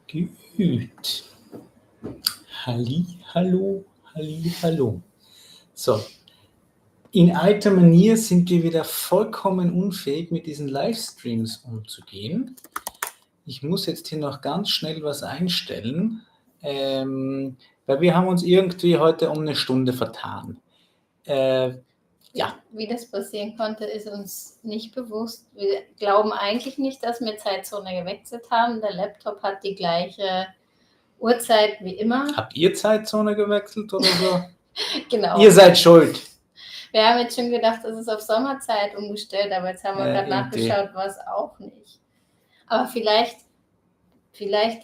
Gut. Gut. Hallo. So, in alter Manier sind wir wieder vollkommen unfähig, mit diesen Livestreams umzugehen. Ich muss jetzt hier noch ganz schnell was einstellen, weil wir haben uns irgendwie heute um eine Stunde vertan. Ja. Wie das passieren konnte, ist uns nicht bewusst. Wir glauben eigentlich nicht, dass wir Zeitzone gewechselt haben. Der Laptop hat die gleiche Uhrzeit wie immer. Habt ihr Zeitzone gewechselt oder so? Genau. Ihr seid schuld. Wir haben jetzt schon gedacht, es ist auf Sommerzeit umgestellt, aber jetzt haben wir gerade nachgeschaut, war es auch nicht. Aber vielleicht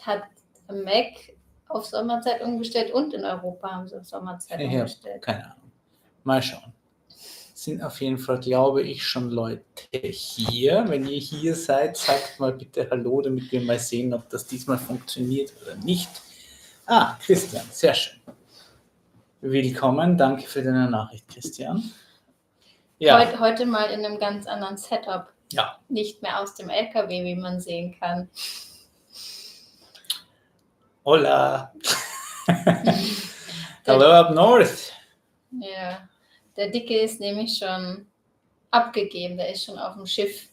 hat Mac auf Sommerzeit umgestellt und in Europa haben sie auf Sommerzeit umgestellt. Keine Ahnung. Mal schauen. Sind auf jeden Fall, glaube ich, schon Leute hier. Wenn ihr hier seid, sagt mal bitte Hallo, damit wir mal sehen, ob das diesmal funktioniert oder nicht. Ah, Christian, sehr schön. Willkommen, danke für deine Nachricht, Christian. Ja. Heute mal in einem ganz anderen Setup. Ja. Nicht mehr aus dem LKW, wie man sehen kann. Hola. Hello up north. Ja, der Dicke ist nämlich schon abgegeben, der ist schon auf dem Schiff.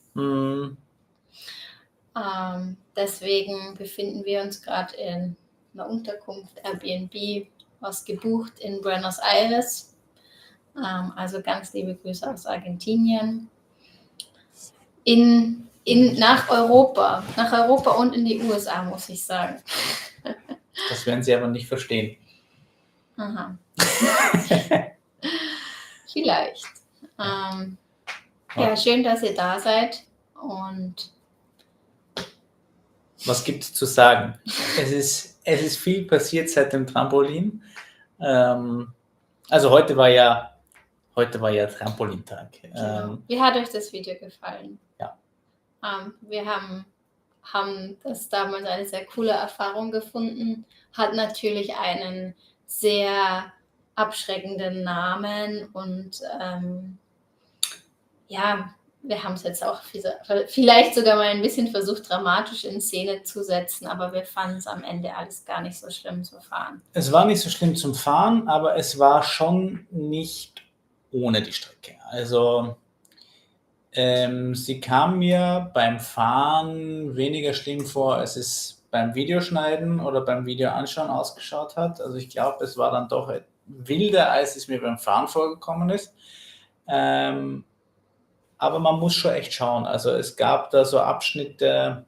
Deswegen befinden wir uns gerade in einer Unterkunft, Airbnb, was gebucht in Buenos Aires. Also ganz liebe Grüße aus Argentinien. Nach Europa und in die USA, muss ich sagen. Das werden Sie aber nicht verstehen. Aha. Vielleicht. Ja, schön, dass ihr da seid. Und was gibt es zu sagen? Es ist viel passiert seit dem Trampolin. Also heute war ja Trampolintag. Genau. Wie hat euch das Video gefallen? Ja. Wir haben das damals eine sehr coole Erfahrung gefunden. Hat natürlich einen sehr abschreckenden Namen und ja, wir haben es jetzt auch vielleicht sogar mal ein bisschen versucht, dramatisch in Szene zu setzen, aber wir fanden es am Ende alles gar nicht so schlimm zu fahren. Es war nicht so schlimm zum Fahren, aber es war schon nicht ohne die Strecke. Also sie kam mir beim Fahren weniger schlimm vor, als es beim Videoschneiden oder beim Video anschauen ausgeschaut hat. Also ich glaube, es war dann doch wilder, als es mir beim Fahren vorgekommen ist. Aber man muss schon echt schauen. Also es gab da so Abschnitte,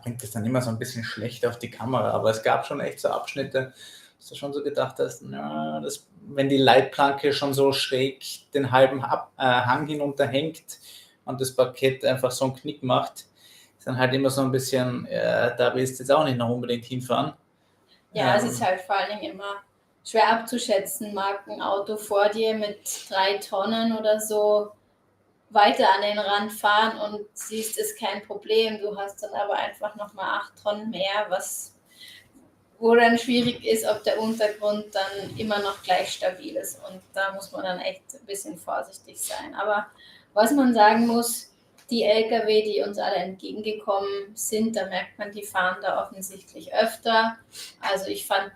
bringt das dann immer so ein bisschen schlecht auf die Kamera, aber es gab schon echt so Abschnitte, dass du schon so gedacht hast, na, wenn die Leitplanke schon so schräg den halben Hang hinunterhängt und das Parkett einfach so einen Knick macht, ist dann halt immer so ein bisschen, da willst du jetzt auch nicht noch unbedingt hinfahren. Ja, es ist halt vor allen Dingen immer schwer abzuschätzen, mag ein Auto vor dir mit 3 Tonnen oder so weiter an den Rand fahren und siehst, ist kein Problem. Du hast dann aber einfach nochmal 8 Tonnen mehr, wo dann schwierig ist, ob der Untergrund dann immer noch gleich stabil ist. Und da muss man dann echt ein bisschen vorsichtig sein. Aber was man sagen muss, die LKW, die uns alle entgegengekommen sind, da merkt man, die fahren da offensichtlich öfter. Also ich fand,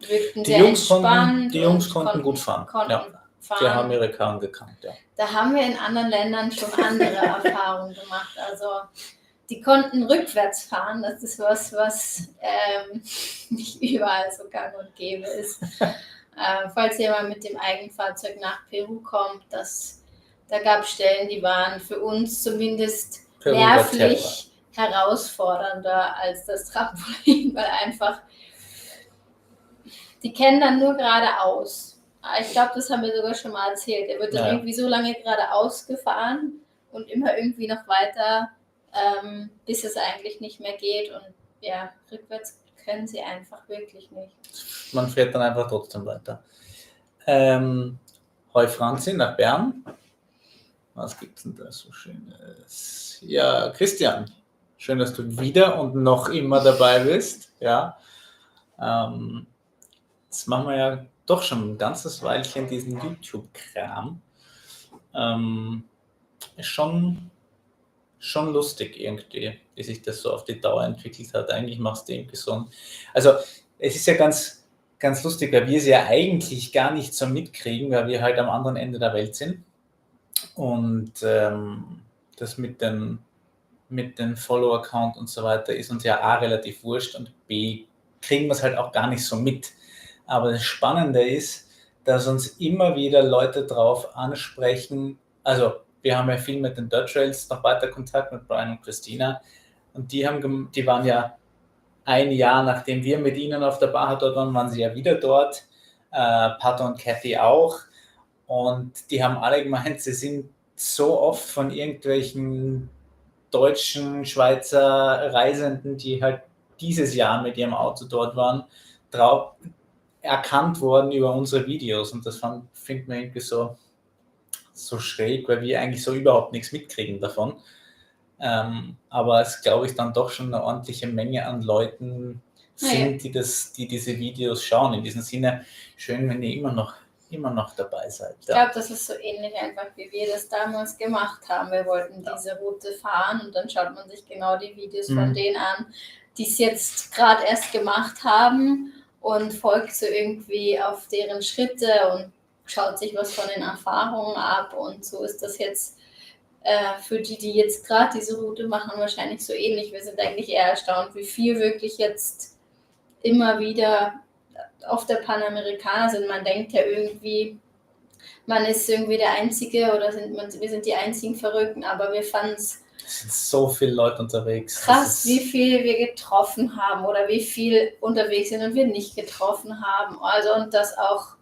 wirkten sehr entspannt. Die Jungs konnten gut fahren. Die haben ihre Karren gekannt, ja. Da haben wir in anderen Ländern schon andere Erfahrungen gemacht. Also die konnten rückwärts fahren. Das ist was nicht überall so gang und gäbe ist. Falls ihr mal mit dem Eigenfahrzeug nach Peru kommt, da gab es Stellen, die waren für uns zumindest nervlich herausfordernder als das Trampolin, weil einfach die kennen dann nur geradeaus. Ich glaube, das haben wir sogar schon mal erzählt. Er wird dann irgendwie so lange geradeaus gefahren und immer irgendwie noch weiter, bis es eigentlich nicht mehr geht. Und ja, rückwärts können sie einfach wirklich nicht. Man fährt dann einfach trotzdem weiter. Hoi Franzi nach Bern. Was gibt es denn da so Schönes? Ja, Christian, schön, dass du wieder und noch immer dabei bist. Ja. Jetzt machen wir ja doch schon ein ganzes Weilchen diesen YouTube-Kram. Ist schon schon lustig irgendwie, wie sich das so auf die Dauer entwickelt hat. Eigentlich machst du irgendwie so ein... Also es ist ja ganz, ganz lustig, weil wir es ja eigentlich gar nicht so mitkriegen, weil wir halt am anderen Ende der Welt sind. Und das mit den Follower-Account und so weiter ist uns ja A relativ wurscht und B kriegen wir es halt auch gar nicht so mit. Aber das Spannende ist, dass uns immer wieder Leute drauf ansprechen, also wir haben ja viel mit den Dirt Trails noch weiter Kontakt mit Brian und Christina und die waren ja ein Jahr, nachdem wir mit ihnen auf der Baja dort waren sie ja wieder dort, Pato und Cathy auch und die haben alle gemeint, sie sind so oft von irgendwelchen deutschen, Schweizer Reisenden, die halt dieses Jahr mit ihrem Auto dort waren, erkannt worden über unsere Videos und das finden wir irgendwie so schräg, weil wir eigentlich so überhaupt nichts mitkriegen davon. Aber es glaube ich dann doch schon eine ordentliche Menge an Leuten sind, die diese Videos schauen. In diesem Sinne, schön, wenn ihr immer noch dabei seid. Ich glaube, das ist so ähnlich einfach, wie wir das damals gemacht haben. Wir wollten diese Route fahren und dann schaut man sich genau die Videos von denen an, die es jetzt gerade erst gemacht haben und folgt so irgendwie auf deren Schritte und schaut sich was von den Erfahrungen ab. Und so ist das jetzt für die jetzt gerade diese Route machen, wahrscheinlich so ähnlich. Wir sind eigentlich eher erstaunt, wie viel wirklich jetzt immer wieder auf der Panamericana sind. Man denkt ja irgendwie, man ist irgendwie der Einzige oder wir sind die einzigen Verrückten, aber wir fanden es sind so viele Leute unterwegs. Krass, wie viel wir getroffen haben oder wie viel unterwegs sind und wir nicht getroffen haben. Also und das auch,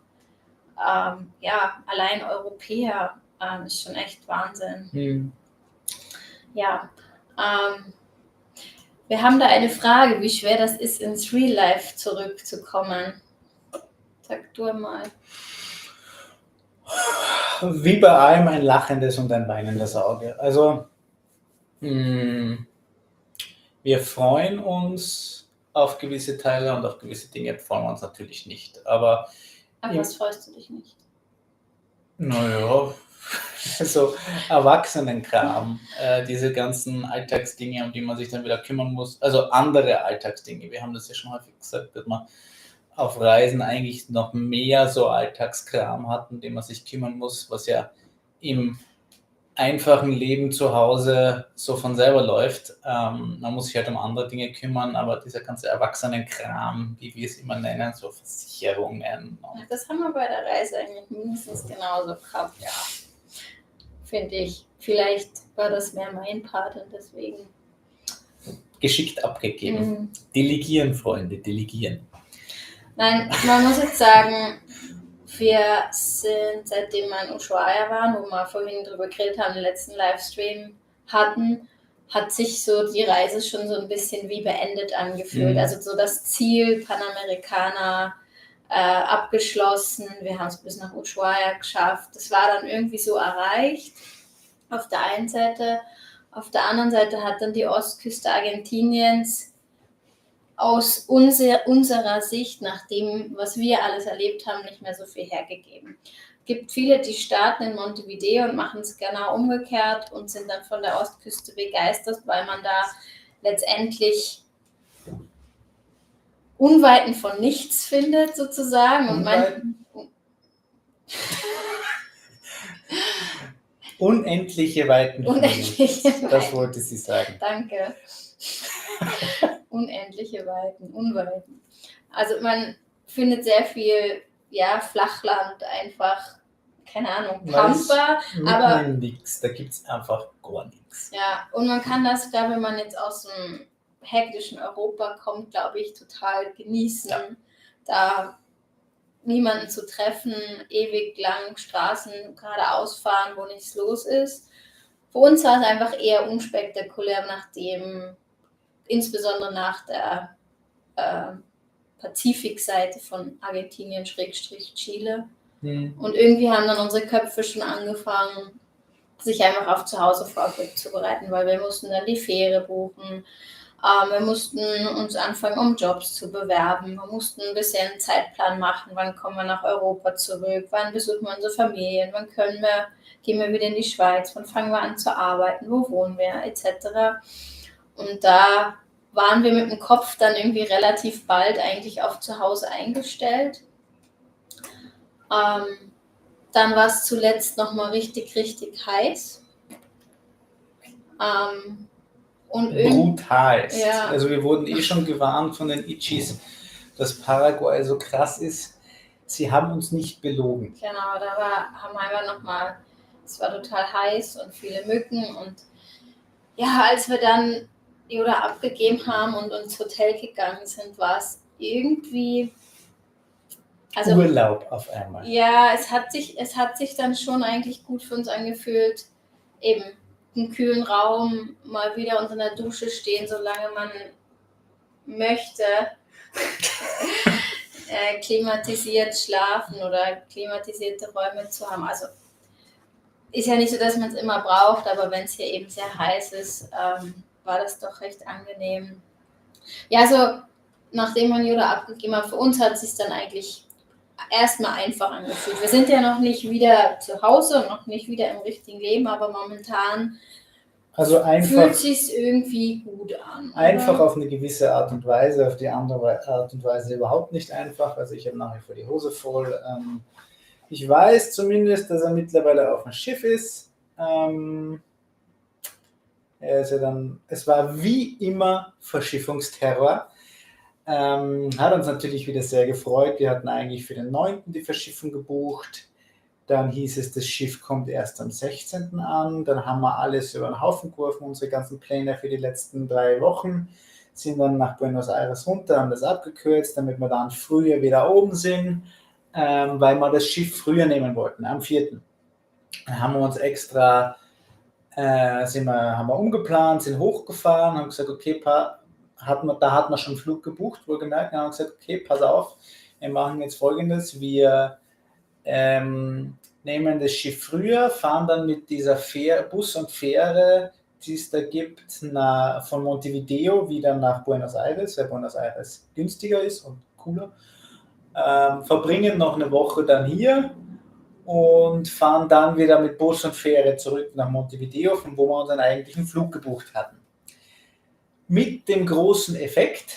allein Europäer, ist schon echt Wahnsinn. Ja, wir haben da eine Frage, wie schwer das ist, ins Real Life zurückzukommen. Sag du mal. Wie bei allem ein lachendes und ein weinendes Auge. Also, wir freuen uns auf gewisse Teile und auf gewisse Dinge freuen wir uns natürlich nicht. Aber was freust du dich nicht? Naja, so Erwachsenenkram, diese ganzen Alltagsdinge, um die man sich dann wieder kümmern muss. Also andere Alltagsdinge. Wir haben das ja schon häufig gesagt, dass man auf Reisen eigentlich noch mehr so Alltagskram hat, um den man sich kümmern muss, was ja im einfachen Leben zu Hause so von selber läuft. Man muss sich halt um andere Dinge kümmern, aber dieser ganze Erwachsenenkram, wie wir es immer nennen, so Versicherungen. Das haben wir bei der Reise eigentlich mindestens genauso gehabt, ja. Finde ich. Vielleicht war das mehr mein Part und deswegen. Geschickt abgegeben. Delegieren, Freunde, delegieren. Nein, man muss jetzt sagen, wir sind, seitdem wir in Ushuaia waren, wo wir vorhin drüber geredet haben, den letzten Livestream hatten, hat sich so die Reise schon so ein bisschen wie beendet angefühlt. Also so das Ziel Panamericana abgeschlossen, wir haben es bis nach Ushuaia geschafft. Das war dann irgendwie so erreicht auf der einen Seite. Auf der anderen Seite hat dann die Ostküste Argentiniens aus unserer Sicht, nach dem, was wir alles erlebt haben, nicht mehr so viel hergegeben. Es gibt viele, die starten in Montevideo und machen es genau umgekehrt und sind dann von der Ostküste begeistert, weil man da letztendlich Unweiten von nichts findet, sozusagen. Unendliche Weiten. Das wollte sie sagen. Danke. Unendliche Weiten, Unweiten. Also man findet sehr viel, Flachland einfach, keine Ahnung, Pampa, aber nichts, da gibt es einfach gar nichts. Ja, und man kann das, glaube wenn man jetzt aus dem hektischen Europa kommt, glaube ich, total genießen, da niemanden zu treffen, ewig lang Straßen geradeaus fahren, wo nichts los ist. Für uns war es einfach eher unspektakulär, insbesondere nach der Pazifikseite von Argentinien / Chile. Und irgendwie haben dann unsere Köpfe schon angefangen, sich einfach auf zu Hause vorzubereiten, weil wir mussten dann die Fähre buchen Wir mussten uns anfangen, um Jobs zu bewerben. Wir mussten ein bisschen einen Zeitplan machen, wann kommen wir nach Europa zurück, wann besuchen wir unsere Familien, gehen wir wieder in die Schweiz, wann fangen wir an zu arbeiten, wo wohnen wir, etc. Und da waren wir mit dem Kopf dann irgendwie relativ bald eigentlich auf zu Hause eingestellt. Dann war es zuletzt nochmal richtig, richtig heiß. Und brutalst. Ja. Also wir wurden schon gewarnt von den Itchis, dass Paraguay so krass ist. Sie haben uns nicht belogen. Genau, haben wir einfach nochmal, es war total heiß und viele Mücken. Und ja, als wir dann Yoda abgegeben haben und ins Hotel gegangen sind, war es irgendwie... Also, Urlaub auf einmal. Ja, es hat sich dann schon eigentlich gut für uns angefühlt, eben einen kühlen Raum, mal wieder unter einer Dusche stehen, solange man möchte, klimatisiert schlafen oder klimatisierte Räume zu haben. Also ist ja nicht so, dass man es immer braucht, aber wenn es hier eben sehr heiß ist, war das doch recht angenehm. Ja, also nachdem man Yoda abgegeben hat, für uns hat es sich dann eigentlich erstmal einfach angefühlt. Wir sind ja noch nicht wieder zu Hause und noch nicht wieder im richtigen Leben, aber momentan fühlt es sich irgendwie gut an. Einfach auf eine gewisse Art und Weise, auf die andere Art und Weise überhaupt nicht einfach. Also ich habe nach wie vor die Hose voll. Ich weiß zumindest, dass er mittlerweile auf dem Schiff ist. Es war wie immer Verschiffungsterror. Hat uns natürlich wieder sehr gefreut. Wir hatten eigentlich für den 9. die Verschiffung gebucht. Dann hieß es, das Schiff kommt erst am 16. an. Dann haben wir alles über den Haufen geworfen, unsere ganzen Pläne für die letzten 3 Wochen. Sind dann nach Buenos Aires runter, haben das abgekürzt, damit wir dann früher wieder oben sind, weil wir das Schiff früher nehmen wollten, am 4. Dann haben wir uns extra haben wir umgeplant, sind hochgefahren, haben gesagt, okay, da hat man schon einen Flug gebucht, wohlgemerkt, und haben gesagt, okay, pass auf, wir machen jetzt Folgendes, wir nehmen das Schiff früher, fahren dann mit dieser Bus und Fähre, die es da gibt, von Montevideo wieder nach Buenos Aires, weil Buenos Aires günstiger ist und cooler, verbringen noch eine Woche dann hier und fahren dann wieder mit Bus und Fähre zurück nach Montevideo, von wo wir unseren eigentlichen Flug gebucht hatten. Mit dem großen Effekt,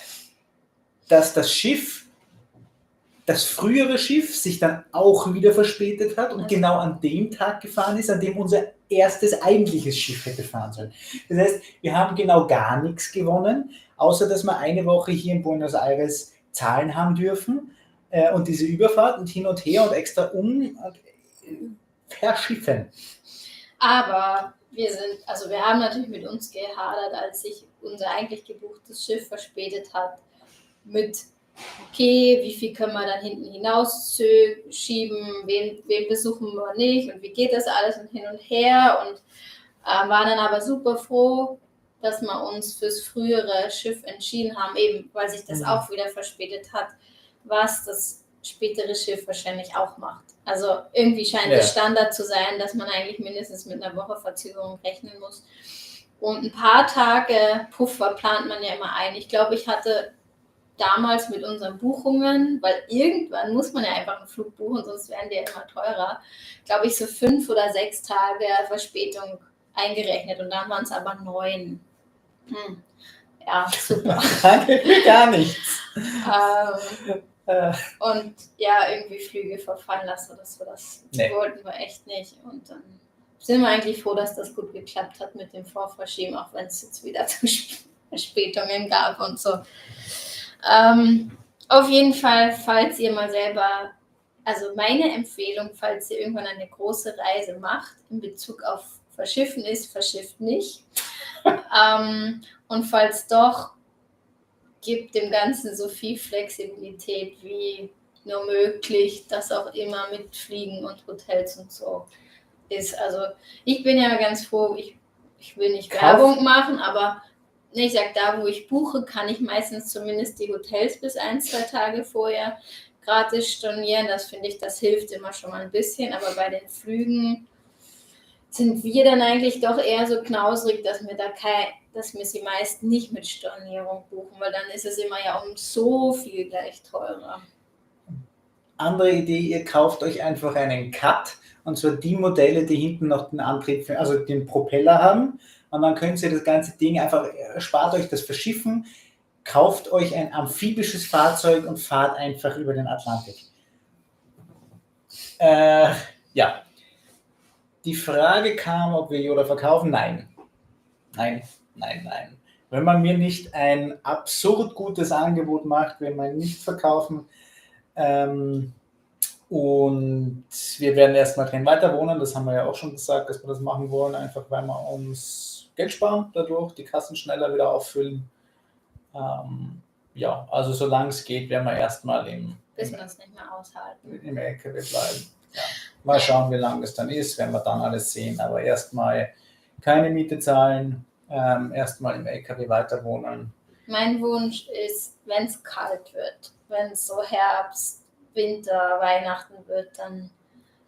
dass das frühere Schiff sich dann auch wieder verspätet hat und genau an dem Tag gefahren ist, an dem unser erstes eigentliches Schiff hätte fahren sollen. Das heißt, wir haben genau gar nichts gewonnen, außer dass wir eine Woche hier in Buenos Aires zahlen haben dürfen und diese Überfahrt und hin und her und extra verschiffen. Aber wir haben natürlich mit uns gehadert, als sich unser eigentlich gebuchtes Schiff verspätet hat, mit okay, wie viel können wir dann hinten hinaus schieben, wen besuchen wir nicht und wie geht das alles und hin und her und waren dann aber super froh, dass wir uns fürs frühere Schiff entschieden haben, eben weil sich das auch wieder verspätet hat, was das spätere Schiff wahrscheinlich auch macht. Also irgendwie scheint es Standard zu sein, dass man eigentlich mindestens mit einer Woche Verzögerung rechnen muss. Und ein paar Tage Puffer plant man ja immer ein. Ich glaube, ich hatte damals mit unseren Buchungen, weil irgendwann muss man ja einfach einen Flug buchen, sonst werden die ja immer teurer, glaube ich, so 5 oder 6 Tage Verspätung eingerechnet und dann waren es aber 9. Ja, super. Danke für gar nichts. Und ja, irgendwie Flüge verfallen lassen, das wollten wir echt nicht. Und dann sind wir eigentlich froh, dass das gut geklappt hat mit dem Vorverschieben, auch wenn es jetzt wieder Verspätungen gab und so. Auf jeden Fall, falls ihr mal selber, also meine Empfehlung, falls ihr irgendwann eine große Reise macht, in Bezug auf Verschiffen ist, verschifft nicht. Und falls doch, gibt dem Ganzen so viel Flexibilität wie nur möglich, dass auch immer mit Fliegen und Hotels und so ist. Also ich bin ja ganz froh, ich will nicht Werbung machen, aber ich sage, da wo ich buche, kann ich meistens zumindest die Hotels bis 1-2 Tage vorher gratis stornieren. Das finde ich, das hilft immer schon mal ein bisschen, aber bei den Flügen sind wir dann eigentlich doch eher so knausrig, dass wir da dass wir sie meist nicht mit Stornierung buchen, weil dann ist es immer ja um so viel gleich teurer. Andere Idee, ihr kauft euch einfach einen Cut, und zwar die Modelle, die hinten noch den Antrieb, also den Propeller haben, und dann könnt ihr das ganze Ding einfach, spart euch das Verschiffen, kauft euch ein amphibisches Fahrzeug und fahrt einfach über den Atlantik. Ja. Die Frage kam, ob wir Yoda verkaufen. Nein. Wenn man mir nicht ein absurd gutes Angebot macht, werden wir ihn nicht verkaufen. Und wir werden erstmal drin weiter wohnen. Das haben wir ja auch schon gesagt, dass wir das machen wollen, einfach weil wir uns Geld sparen dadurch, die Kassen schneller wieder auffüllen. Ja, also solange es geht, werden wir erstmal bis wir es nicht mehr aushalten. Im LKW bleiben. Ja. Mal schauen, wie lange es dann ist, werden wir dann alles sehen. Aber erstmal keine Miete zahlen, erstmal im LKW weiter wohnen. Mein Wunsch ist, wenn es kalt wird, wenn es so Herbst, Winter, Weihnachten wird, dann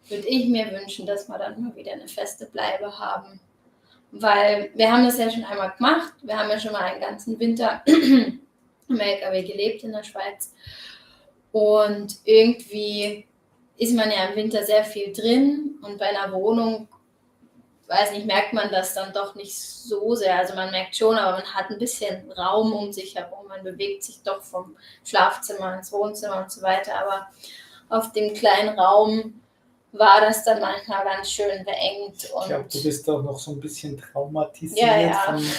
würde ich mir wünschen, dass wir dann mal wieder eine feste Bleibe haben. Weil wir haben das ja schon einmal gemacht. Wir haben ja schon mal einen ganzen Winter im LKW gelebt in der Schweiz. Und irgendwie ist man ja im Winter sehr viel drin und bei einer Wohnung, weiß nicht, merkt man das dann doch nicht so sehr. Also man merkt schon, aber man hat ein bisschen Raum um sich herum. Man bewegt sich doch vom Schlafzimmer ins Wohnzimmer und so weiter. Aber auf dem kleinen Raum war das dann manchmal ganz schön beengt. Und ich glaube, du bist auch noch so ein bisschen traumatisiert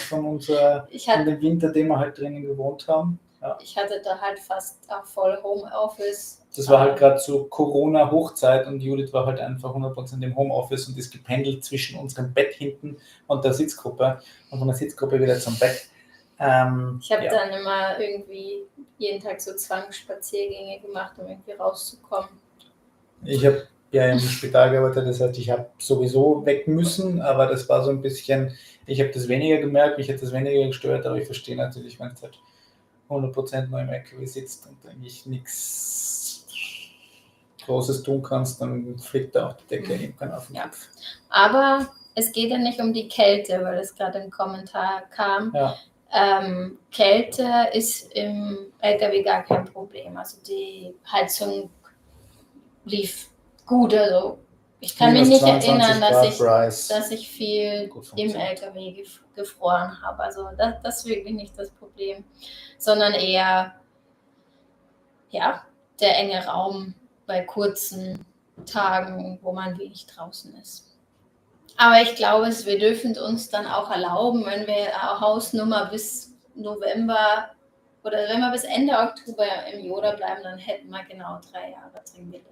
von dem Winter, den wir halt drinnen gewohnt haben. Ja. Ich hatte da halt fast auch voll Homeoffice. Das war halt gerade zur Corona-Hochzeit und Judith war halt einfach 100% im Homeoffice und ist gependelt zwischen unserem Bett hinten und der Sitzgruppe und von der Sitzgruppe wieder zum Bett. Ich habe dann immer irgendwie jeden Tag so Zwangsspaziergänge gemacht, um irgendwie rauszukommen. Ich habe ja im Spital gearbeitet, das heißt, ich habe sowieso weg müssen, aber das war so ein bisschen, ich habe das weniger gemerkt, mich hat das weniger gestört, aber ich verstehe natürlich, wenn es halt 100% nur im LKW sitzt und eigentlich nichts Großes tun kannst, dann fliegt da auch die Decke irgendwann auf den Kopf. Aber es geht ja nicht um die Kälte, weil es gerade im Kommentar kam. Ja. Kälte ist im LKW gar kein Problem. Also die Heizung lief gut. Also ich kann mich nicht erinnern, dass ich viel im LKW gefroren habe. Also das ist wirklich nicht das Problem, sondern eher der enge Raum bei kurzen Tagen, wo man wenig draußen ist. Aber ich glaube, wir dürfen uns dann auch erlauben, wenn wir Hausnummer bis November oder wenn wir bis Ende Oktober im Yoda bleiben, dann hätten wir genau 3 Jahre drin gelebt.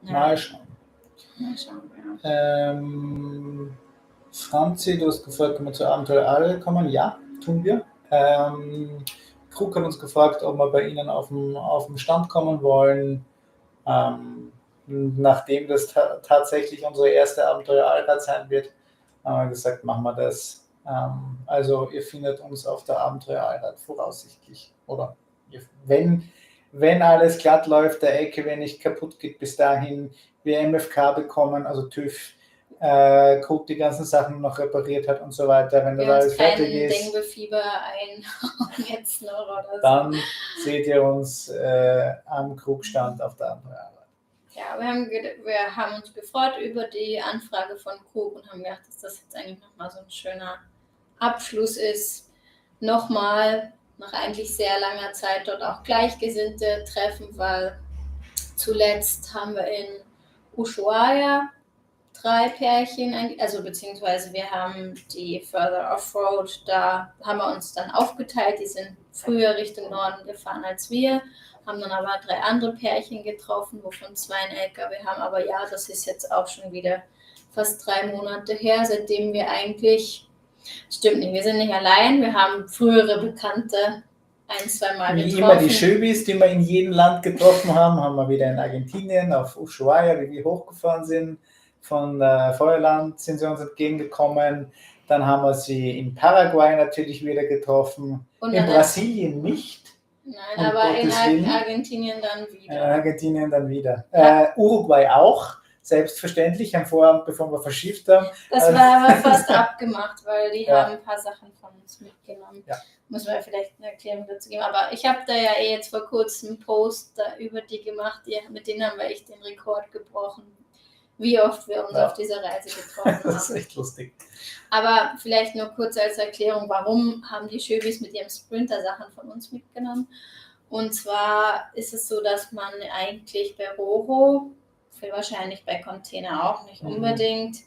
Ja. Mal schauen, ja. Franzi, du hast gefragt, können wir zu Abenteuer Aal kommen? Ja, tun wir. Krug hat uns gefragt, ob wir bei Ihnen auf dem Stand kommen wollen. Nachdem das tatsächlich unsere erste Abenteuer Allrad sein wird, haben wir gesagt, machen wir das. Also ihr findet uns auf der Abenteuer Allrad voraussichtlich. Oder wenn alles glatt läuft, der LKW nicht kaputt geht bis dahin, wir MFK bekommen, also TÜV, Krug die ganzen Sachen noch repariert hat und so weiter, wenn das alles fertig ist. Dengue-Fieber jetzt noch oder so. Dann seht ihr uns am Krugstand auf der Abenteuer Allrad. Ja, wir haben uns gefreut über die Anfrage von Krug und haben gedacht, dass das jetzt eigentlich nochmal so ein schöner Abschluss ist. Nochmal nach eigentlich sehr langer Zeit dort auch Gleichgesinnte treffen, weil zuletzt haben wir in Ushuaia 3 Pärchen, also beziehungsweise wir haben die Further Offroad, da haben wir uns dann aufgeteilt, die sind früher Richtung Norden gefahren als wir, haben dann aber 3 andere Pärchen getroffen, wovon 2 ein LKW haben, aber ja, das ist jetzt auch schon wieder fast 3 Monate her, seitdem wir eigentlich, stimmt nicht, wir sind nicht allein, wir haben frühere Bekannte 1-2 Mal getroffen. Wie immer die Schöbis, die wir in jedem Land getroffen haben wir wieder in Argentinien, auf Ushuaia, wie wir hochgefahren sind, von Feuerland sind sie uns entgegengekommen, dann haben wir sie in Paraguay natürlich wieder getroffen, und in Brasilien nicht. Nein, aber in Argentinien dann wieder. Uruguay auch. selbstverständlich am Vorabend, bevor wir verschifft haben. Das war aber fast abgemacht, weil die Ja. haben ein paar Sachen von uns mitgenommen. Ja. Muss man vielleicht eine Erklärung dazu geben. Aber ich habe da ja jetzt vor kurzem einen Post da über die gemacht, mit denen haben wir echt den Rekord gebrochen, wie oft wir uns Ja. auf dieser Reise getroffen Das ist haben. echt lustig. Aber vielleicht nur kurz als Erklärung, warum haben die Schöbis mit ihrem Sprinter Sachen von uns mitgenommen? Und zwar ist es so, dass man eigentlich bei Roro, wahrscheinlich bei Container auch nicht unbedingt,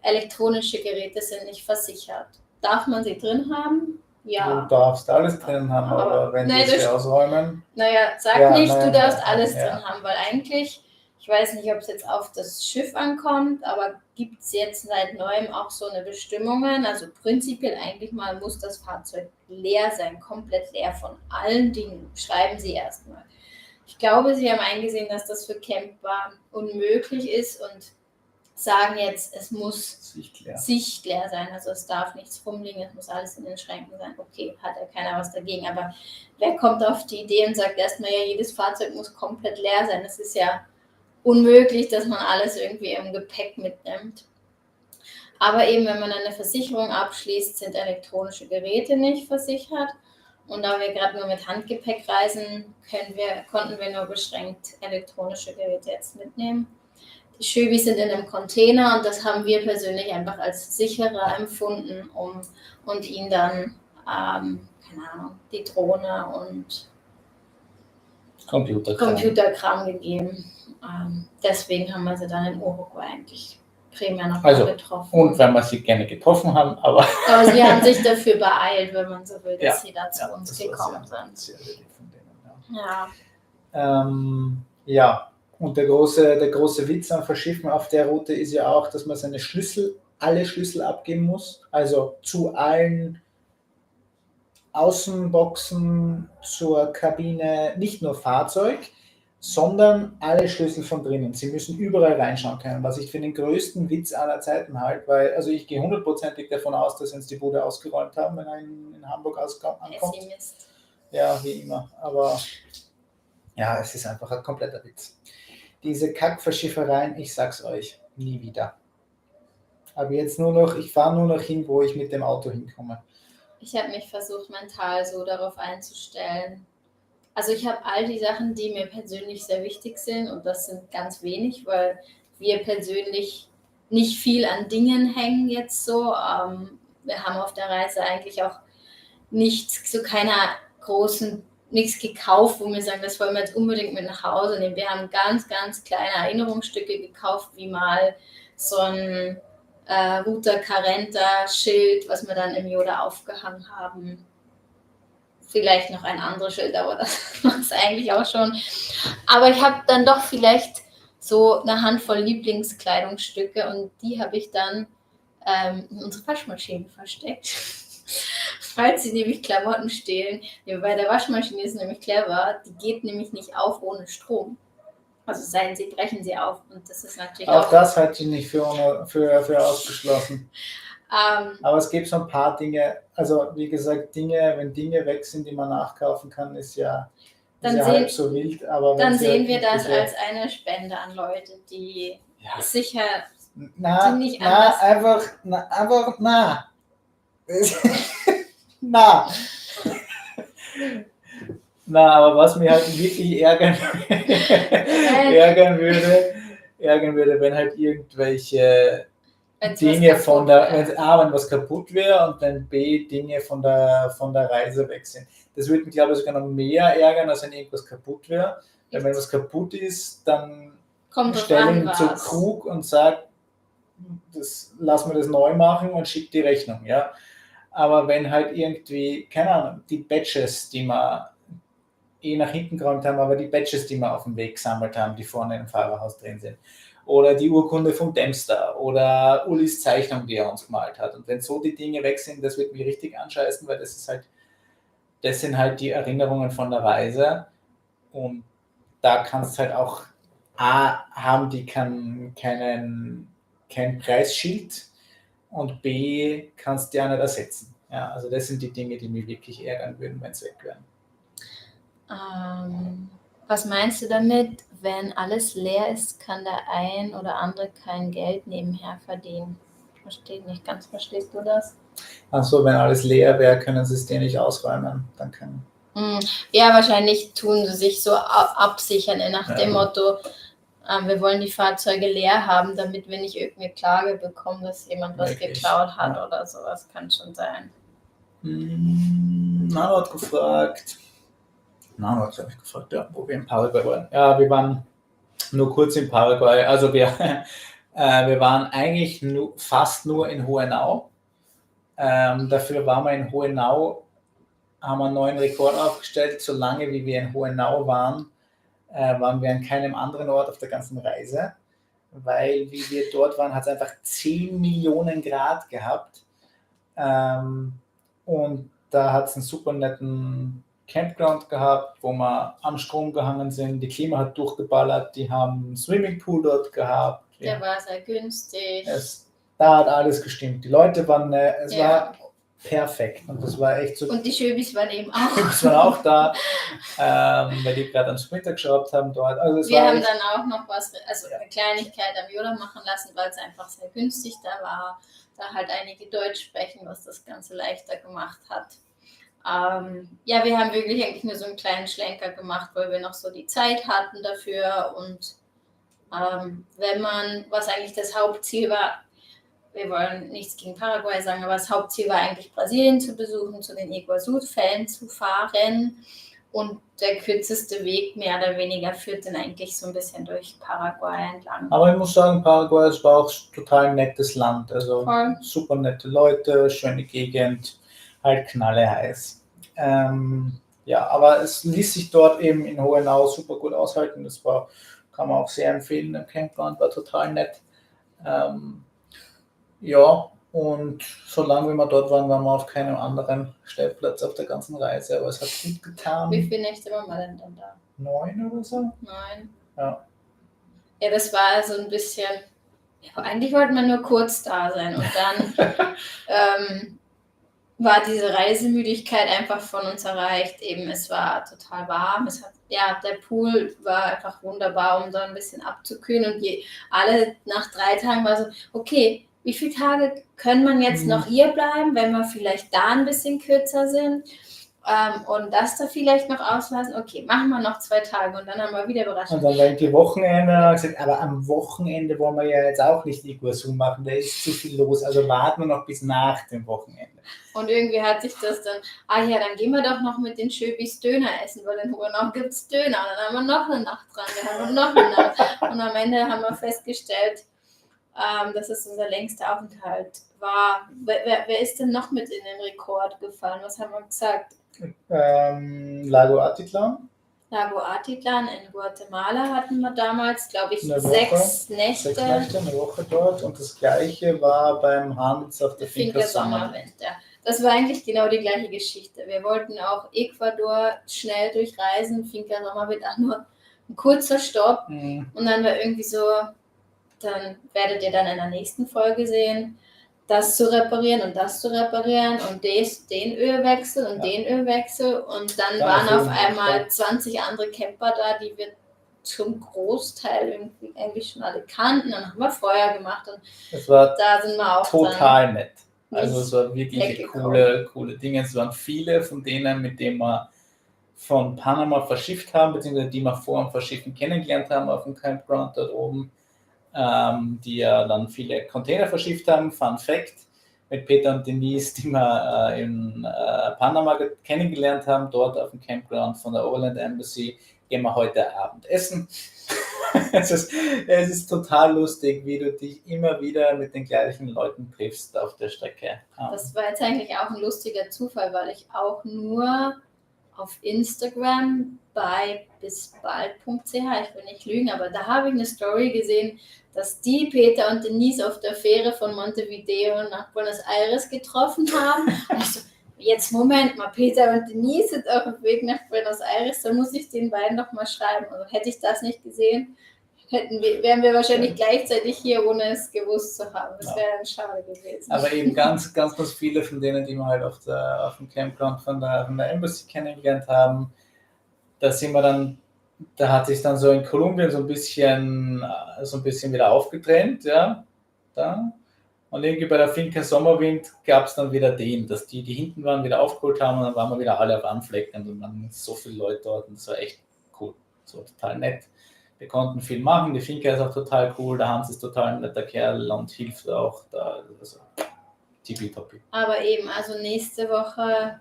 elektronische Geräte sind nicht versichert. Darf man sie drin haben? Ja. Du darfst alles drin haben, aber wenn Nein, sie ausräumen. Naja, sag Ja, nicht, nein, du darfst ja, alles ja. drin haben, weil eigentlich, ich weiß nicht, ob es jetzt auf das Schiff ankommt, aber gibt es jetzt seit neuem auch so eine Bestimmungen, also prinzipiell eigentlich mal muss das Fahrzeug leer sein, komplett leer von allen Dingen, schreiben sie erstmal. Ich glaube, sie haben eingesehen, dass das für Camper unmöglich ist und sagen jetzt, es muss sichtleer sein, also es darf nichts rumliegen, es muss alles in den Schränken sein. Okay, hat ja keiner was dagegen, aber wer kommt auf die Idee und sagt erstmal, ja, jedes Fahrzeug muss komplett leer sein? Das ist ja unmöglich, dass man alles irgendwie im Gepäck mitnimmt. Aber eben, wenn man eine Versicherung abschließt, sind elektronische Geräte nicht versichert. Und da wir gerade nur mit Handgepäck reisen, konnten wir nur beschränkt elektronische Geräte jetzt mitnehmen. Die Schöbis sind in einem Container und das haben wir persönlich einfach als sicherer empfunden und ihnen dann, keine Ahnung, die Drohne und Computerkram gegeben. Deswegen haben wir sie dann in Uruguay eigentlich primär noch getroffen. Und wenn wir sie gerne getroffen haben, aber sie haben sich dafür beeilt, wenn man so will, dass sie da zu uns gekommen sind. Sehr lieb von denen, ja. Und der große Witz am Verschiffen auf der Route ist ja auch, dass man alle Schlüssel abgeben muss. Also zu allen Außenboxen, zur Kabine, nicht nur Fahrzeug, sondern alle Schlüssel von drinnen. Sie müssen überall reinschauen können, was ich für den größten Witz aller Zeiten halte, weil, also ich gehe 100%ig davon aus, dass sie uns die Bude ausgeräumt haben, wenn er in Hamburg ankommt. Ja, wie immer. Aber ja, es ist einfach ein kompletter Witz. Diese Kackverschiffereien, ich sag's euch, nie wieder. Aber jetzt ich fahre nur noch hin, wo ich mit dem Auto hinkomme. Ich habe mich versucht, mental so darauf einzustellen. Also ich habe all die Sachen, die mir persönlich sehr wichtig sind und das sind ganz wenig, weil wir persönlich nicht viel an Dingen hängen jetzt so. Wir haben auf der Reise eigentlich auch nichts gekauft, wo wir sagen, das wollen wir jetzt unbedingt mit nach Hause nehmen. Wir haben ganz, ganz kleine Erinnerungsstücke gekauft, wie mal so ein Ruta Carenta Schild, was wir dann im Yoda aufgehangen haben. Vielleicht noch ein anderes Schild, aber das war es eigentlich auch schon. Aber ich habe dann doch vielleicht so eine Handvoll Lieblingskleidungsstücke und die habe ich dann in unsere Waschmaschine versteckt. Falls sie nämlich Klamotten stehlen. Bei der Waschmaschine ist nämlich clever, die geht nämlich nicht auf ohne Strom. Also brechen sie auf und das ist natürlich auch das halte ich nicht für ausgeschlossen. Aber es gibt so ein paar Dinge, also wie gesagt, wenn Dinge weg sind, die man nachkaufen kann, ist ja halb so wild. Aber dann sehen wir das als eine Spende an Leute, die sicher nicht anders... Einfach. Na, aber was mich halt wirklich ärgern würde, wenn halt irgendwelche Dinge wenn was kaputt wäre und dann B, Dinge von der Reise weg sind. Das würde mich, glaube ich, sogar noch mehr ärgern, als wenn irgendwas kaputt wäre. Weil wenn was kaputt ist, dann stelle ich ihn zu Krug und sage, lass mir das neu machen und schick die Rechnung. Ja? Aber wenn halt irgendwie, keine Ahnung, die Badges, die wir nach hinten geräumt haben, aber die Badges, die wir auf dem Weg gesammelt haben, die vorne im Fahrerhaus drin sind. Oder die Urkunde vom Dempster oder Ulis Zeichnung, die er uns gemalt hat. Und wenn so die Dinge weg sind, das wird mich richtig anscheißen, weil das sind halt die Erinnerungen von der Reise. Und da kannst du halt auch haben die kein Preisschild und B kannst du ja nicht ersetzen. Ja, also das sind die Dinge, die mich wirklich ärgern würden, wenn es weg wären. Was meinst du damit, wenn alles leer ist, kann der ein oder andere kein Geld nebenher verdienen? Versteht nicht ganz, verstehst du das? Also wenn alles leer wäre, können sie es dir nicht ausräumen. Dann können. Ja, wahrscheinlich tun sie sich so absichern nach dem Ja. Motto, wir wollen die Fahrzeuge leer haben, damit wir nicht irgendeine Klage bekommen, dass jemand was Wirklich, geklaut hat ja. oder sowas. Kann schon sein. Nano hat gefragt, ja, wo wir in Paraguay waren. Ja, wir waren nur kurz in Paraguay. Also wir waren eigentlich fast nur in Hohenau. Dafür waren wir in Hohenau, haben wir einen neuen Rekord aufgestellt. Solange wie wir in Hohenau waren, waren wir an keinem anderen Ort auf der ganzen Reise. Weil wie wir dort waren, hat es einfach 10 Millionen Grad gehabt. Und da hat es einen super netten Campground gehabt, wo wir am Strom gehangen sind. Die Klima hat durchgeballert, die haben einen Swimmingpool dort gehabt. Der war sehr günstig. Da hat alles gestimmt. Die Leute waren, war perfekt und das war echt so. Und die Schöbis waren eben auch. Die waren auch da, weil die gerade am Sprinter geschraubt haben dort. Also wir haben dann auch noch was, also eine Kleinigkeit am Yoda machen lassen, weil es einfach sehr günstig da war. Da halt einige Deutsch sprechen, was das Ganze leichter gemacht hat. Ja, wir haben wirklich eigentlich nur so einen kleinen Schlenker gemacht, weil wir noch so die Zeit hatten dafür. Und wenn man, was eigentlich das Hauptziel war, wir wollen nichts gegen Paraguay sagen, aber das Hauptziel war eigentlich Brasilien zu besuchen, zu den Iguazu-Fällen zu fahren. Und der kürzeste Weg, mehr oder weniger, führt dann eigentlich so ein bisschen durch Paraguay entlang. Aber ich muss sagen, Paraguay war auch total ein nettes Land. Also super nette Leute, schöne Gegend, halt knalleheiß. Ja, aber es ließ sich dort eben in Hohenau super gut aushalten. Das kann man auch sehr empfehlen. Der Campground war total nett. Ja, und solange wir dort waren, waren wir auf keinem anderen Stellplatz auf der ganzen Reise, aber es hat gut getan. Wie viele Nächte waren wir denn dann da? 9 oder so? 9. Ja. Ja, das war so ein bisschen, eigentlich wollten wir nur kurz da sein und dann war diese Reisemüdigkeit einfach von uns erreicht. Eben, es war total warm. Der Pool war einfach wunderbar, um da ein bisschen abzukühlen. Und alle nach 3 Tagen war so, okay, wie viele Tage können man jetzt noch hier bleiben, wenn wir vielleicht da ein bisschen kürzer sind? Und das da vielleicht noch auslassen, okay, machen wir noch 2 Tage und dann haben wir wieder überrascht. Und dann war die Wochenende gesagt, aber am Wochenende wollen wir ja jetzt auch nicht Iguazu machen, da ist zu viel los, also warten wir noch bis nach dem Wochenende. Und irgendwie hat sich das dann, dann gehen wir doch noch mit den Schöbis Döner essen, weil in Hohenau gibt es Döner. Und dann haben wir noch eine Nacht dran gehabt und noch eine Nacht. Und am Ende haben wir festgestellt, dass es unser längster Aufenthalt war. Wer ist denn noch mit in den Rekord gefallen? Was haben wir gesagt? Lago Atitlan. Lago Atitlan in Guatemala hatten wir damals, glaube ich, 6 Nächte. 6 Nächte, eine Woche dort. Und das Gleiche war beim Hans auf der Finca Sommerwind. Ja. Das war eigentlich genau die gleiche Geschichte. Wir wollten auch Ecuador schnell durchreisen. Finca Sommerwind auch nur ein kurzer Stopp. Und dann war irgendwie so, dann werdet ihr dann in der nächsten Folge sehen, das zu reparieren und das zu reparieren und den Ölwechsel und den Ölwechsel und dann waren auf einmal 20 andere Camper da, die wir zum Großteil irgendwie schon alle kannten. Dann haben wir Feuer gemacht und da sind wir auch total nett. Also es war wirklich coole Dinge. Es waren viele von denen, mit denen wir von Panama verschifft haben, beziehungsweise die wir vor dem Verschiffen kennengelernt haben auf dem Campground dort oben. Die ja dann viele Container verschifft haben. Fun Fact, mit Peter und Denise, die wir in Panama kennengelernt haben, dort auf dem Campground von der Overland Embassy, gehen wir heute Abend essen. Es ist total lustig, wie du dich immer wieder mit den gleichen Leuten triffst auf der Strecke. Das war jetzt eigentlich auch ein lustiger Zufall, weil ich auch nur auf Instagram bei bisbald.ch, ich will nicht lügen, aber da habe ich eine Story gesehen, dass die Peter und Denise auf der Fähre von Montevideo nach Buenos Aires getroffen haben. Und ich so, jetzt Moment mal, Peter und Denise sind auf dem Weg nach Buenos Aires, dann muss ich den beiden noch mal schreiben. Also hätte ich das nicht gesehen, wären wir wahrscheinlich gleichzeitig hier, ohne es gewusst zu haben. Das wäre dann schade gewesen. Aber eben ganz viele von denen, die wir halt auf dem Campground von der Embassy kennengelernt haben, da sind wir dann da hat sich dann so in Kolumbien so ein bisschen wieder aufgetrennt, ja, da. Und irgendwie bei der Finca Sommerwind gab es dann wieder dass die hinten waren, wieder aufgeholt haben und dann waren wir wieder alle auf einem Fleck und dann waren so viele Leute dort und das war echt cool, so total nett. Wir konnten viel machen, die Finca ist auch total cool, der Hans ist total ein netter Kerl und hilft auch da, also tippitoppi. Aber eben, also nächste Woche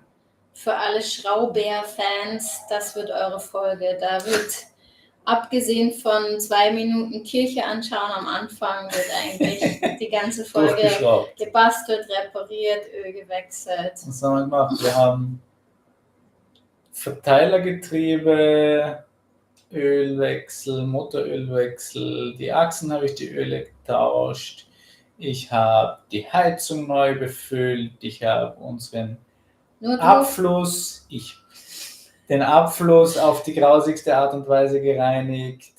für alle Schrauber-Fans, das wird eure Folge. Da wird, abgesehen von 2 Minuten Kirche anschauen am Anfang, wird eigentlich die ganze Folge gebastelt, repariert, Öl gewechselt. Was haben wir gemacht? Wir haben Verteilergetriebe, Ölwechsel, Motorölwechsel, die Achsen habe ich die Öle getauscht, ich habe die Heizung neu befüllt, ich habe unseren Abfluss, den Abfluss auf die grausigste Art und Weise gereinigt.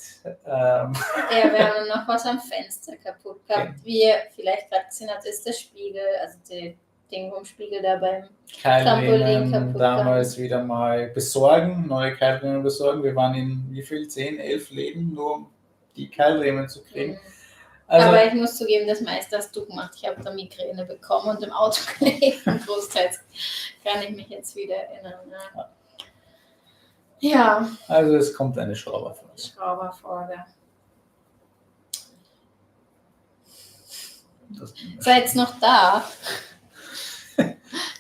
Ja, wir haben noch was am Fenster kaputt gehabt. Okay. Wie ihr vielleicht gerade gesehen habt, ist der Spiegel, also die Ding vom Spiegel da beim Trampolin kaputt. Damals wieder mal neue Keilriemen besorgen. Wir waren in wie viel? 10, 11 Läden, nur um die Keilriemen zu kriegen. Mhm. Also, aber ich muss zugeben, das meiste hast du gemacht. Ich habe da Migräne bekommen und im Auto gelegen. Großteils kann ich mich jetzt wieder erinnern. Ja. Also es kommt eine Schrauberfolge. Seid noch da?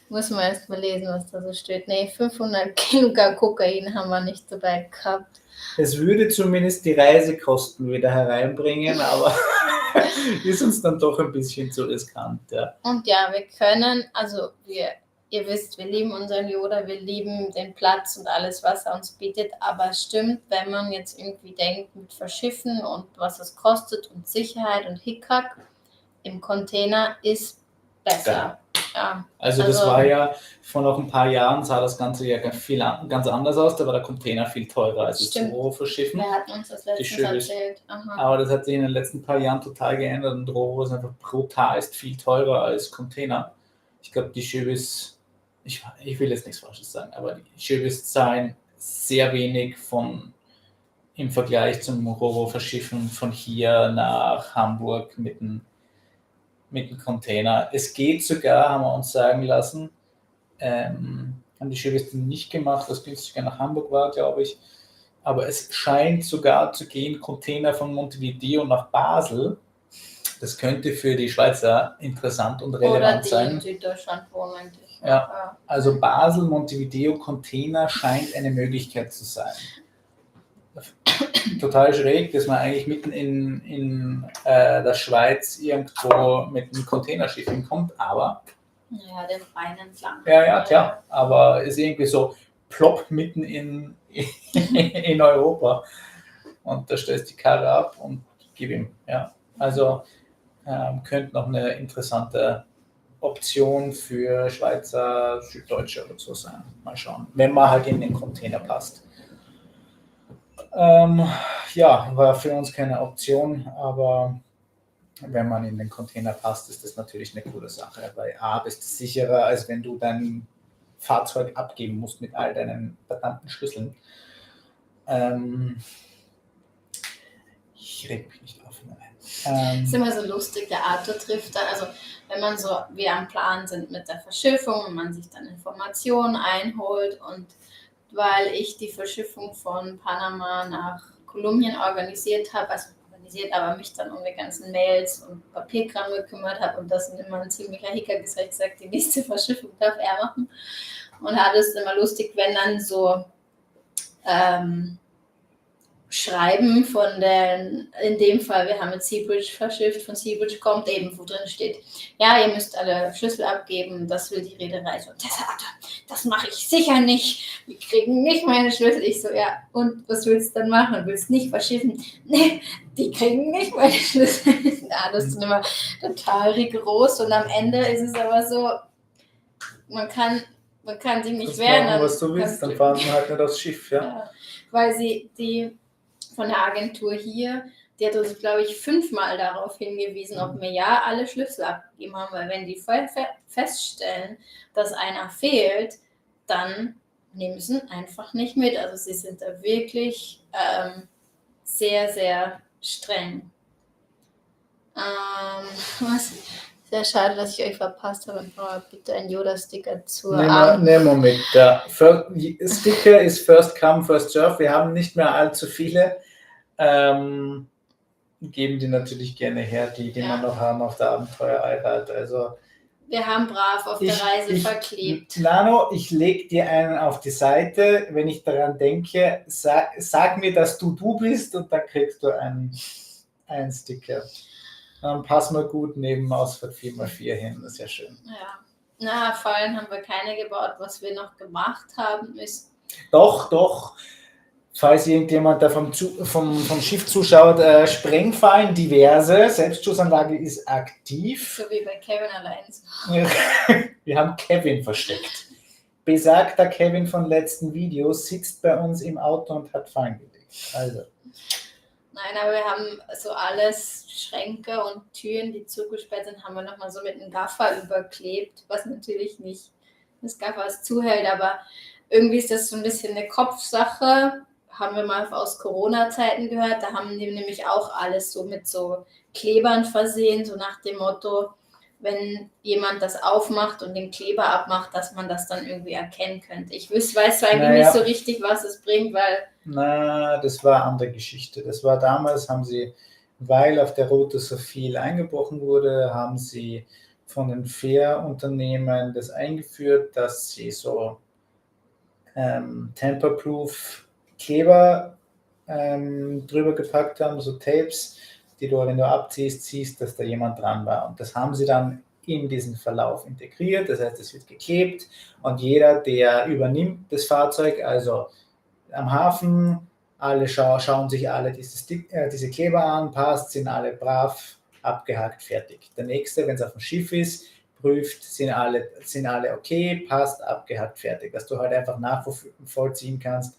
Muss man erst mal lesen, was da so steht. Nee, 500 Kilogramm Kokain haben wir nicht dabei gehabt. Es würde zumindest die Reisekosten wieder hereinbringen, aber ist uns dann doch ein bisschen zu riskant. Ja. Und ja, wir können, also ihr wisst, wir lieben unseren Yoda, wir lieben den Platz und alles, was er uns bietet, aber es stimmt, wenn man jetzt irgendwie denkt mit Verschiffen und was es kostet und Sicherheit und Hickhack, im Container ist besser. Ja. Also das war ja, vor noch ein paar Jahren sah das Ganze ja ganz anders aus, da war der Container viel teurer als das Rohre verschiffen. Wer hat uns das letztens erzählt? Aha. Aber das hat sich in den letzten paar Jahren total geändert und Rohre ist einfach brutal viel teurer als Container. Ich glaube, die Chevys, ich will jetzt nichts Falsches sagen, aber die Chevys zahlen sehr wenig im Vergleich zum Rohre-Verschiffen von hier nach Hamburg mit dem Container. Es geht sogar, haben wir uns sagen lassen, haben die Chevys nicht gemacht, was günstiger nach Hamburg war, glaube ich, aber es scheint sogar zu gehen, Container von Montevideo nach Basel. Das könnte für die Schweizer interessant und relevant sein. Oder die in Süddeutschland wohnen. Ja, also Basel, Montevideo, Container scheint eine Möglichkeit zu sein. Total schräg, dass man eigentlich mitten in der Schweiz irgendwo mit einem Containerschiff hinkommt, aber... Ja, den Rhein entlang. Ja, klar, aber ist irgendwie so plopp mitten in Europa. Und da stellst du die Karre ab und gib ihm. Ja. Also könnte noch eine interessante Option für Schweizer, Süddeutsche oder so sein. Mal schauen, wenn man halt in den Container passt. Ja, war für uns keine Option, aber wenn man in den Container passt, ist das natürlich eine coole Sache, weil A, bist du sicherer, als wenn du dein Fahrzeug abgeben musst mit all deinen verdammten Schlüsseln. Ich reg mich nicht auf. Das ist immer so lustig, der Arthur trifft dann, also wenn man so wie am Plan sind mit der Verschiffung und man sich dann Informationen einholt und weil ich die Verschiffung von Panama nach Kolumbien organisiert habe, aber mich dann um die ganzen Mails und Papierkram gekümmert habe und das immer ein ziemlicher Hicker gesagt, die nächste Verschiffung darf er machen. Und hat es immer lustig, wenn dann so Schreiben von in dem Fall, wir haben mit Seabridge verschifft, von Seabridge kommt eben, wo drin steht, ja, ihr müsst alle Schlüssel abgeben, das will die Reederei. So, das mache ich sicher nicht, wir kriegen nicht meine Schlüssel. Ich so, ja, und was willst du dann machen? Willst du nicht verschiffen? Nee, die kriegen nicht meine Schlüssel. Ja, das ist immer total rigoros und am Ende ist es aber so, man kann sich nicht wehren. Machen, was du willst, dann fahren wir halt nicht aufs Schiff, ja. Weil die von der Agentur hier, die hat uns, glaube ich, 5-mal darauf hingewiesen, ob wir ja alle Schlüssel abgegeben haben, weil wenn die feststellen, dass einer fehlt, dann nehmen sie einfach nicht mit. Also sie sind da wirklich sehr, sehr streng. Was? Sehr schade, dass ich euch verpasst habe. Aber bitte ein Yoda-Sticker zur Nehmen wir mit. Der Sticker ist first come, first serve. Wir haben nicht mehr allzu viele. Geben die natürlich gerne her, die wir noch haben auf der Abenteuer-Allrad. Also wir haben brav auf der Reise verklebt. Nano, ich lege dir einen auf die Seite, wenn ich daran denke, sag mir, dass du bist und dann kriegst du einen Sticker. Dann passen wir gut neben Ausfahrt 4x4 hin, das ist ja schön. Ja, na, Fallen haben wir keine gebaut. Was wir noch gemacht haben, ist... Doch. Falls irgendjemand da vom Schiff zuschaut, Sprengfallen, diverse. Selbstschussanlage ist aktiv. So wie bei Kevin allein. Wir haben Kevin versteckt. Besagter Kevin von letzten Videos sitzt bei uns im Auto und hat Fallen gelegt. Also. Nein, aber wir haben so alles, Schränke und Türen, die zugesperrt sind, haben wir nochmal so mit einem Gaffer überklebt, was natürlich nicht das Gaffers zuhält, aber irgendwie ist das so ein bisschen eine Kopfsache. Haben wir mal aus Corona-Zeiten gehört, da haben die nämlich auch alles so mit so Klebern versehen, so nach dem Motto, wenn jemand das aufmacht und den Kleber abmacht, dass man das dann irgendwie erkennen könnte. Ich weiß zwar eigentlich nicht so richtig, was es bringt, weil... das war eine andere Geschichte. Das war damals, weil auf der Route so viel eingebrochen wurde, haben sie von den Fährunternehmen das eingeführt, dass sie so Tamper-Proof Kleber drüber gepackt haben, so Tapes, die du, wenn du abziehst, siehst, dass da jemand dran war. Und das haben sie dann in diesen Verlauf integriert. Das heißt, es wird geklebt und jeder, der übernimmt das Fahrzeug, also am Hafen, alle schauen sich alle diese Kleber an, passt, sind alle brav, abgehakt, fertig. Der nächste, wenn es auf dem Schiff ist, prüft, sind alle okay, passt, abgehakt, fertig. Dass du halt einfach nachvollziehen kannst,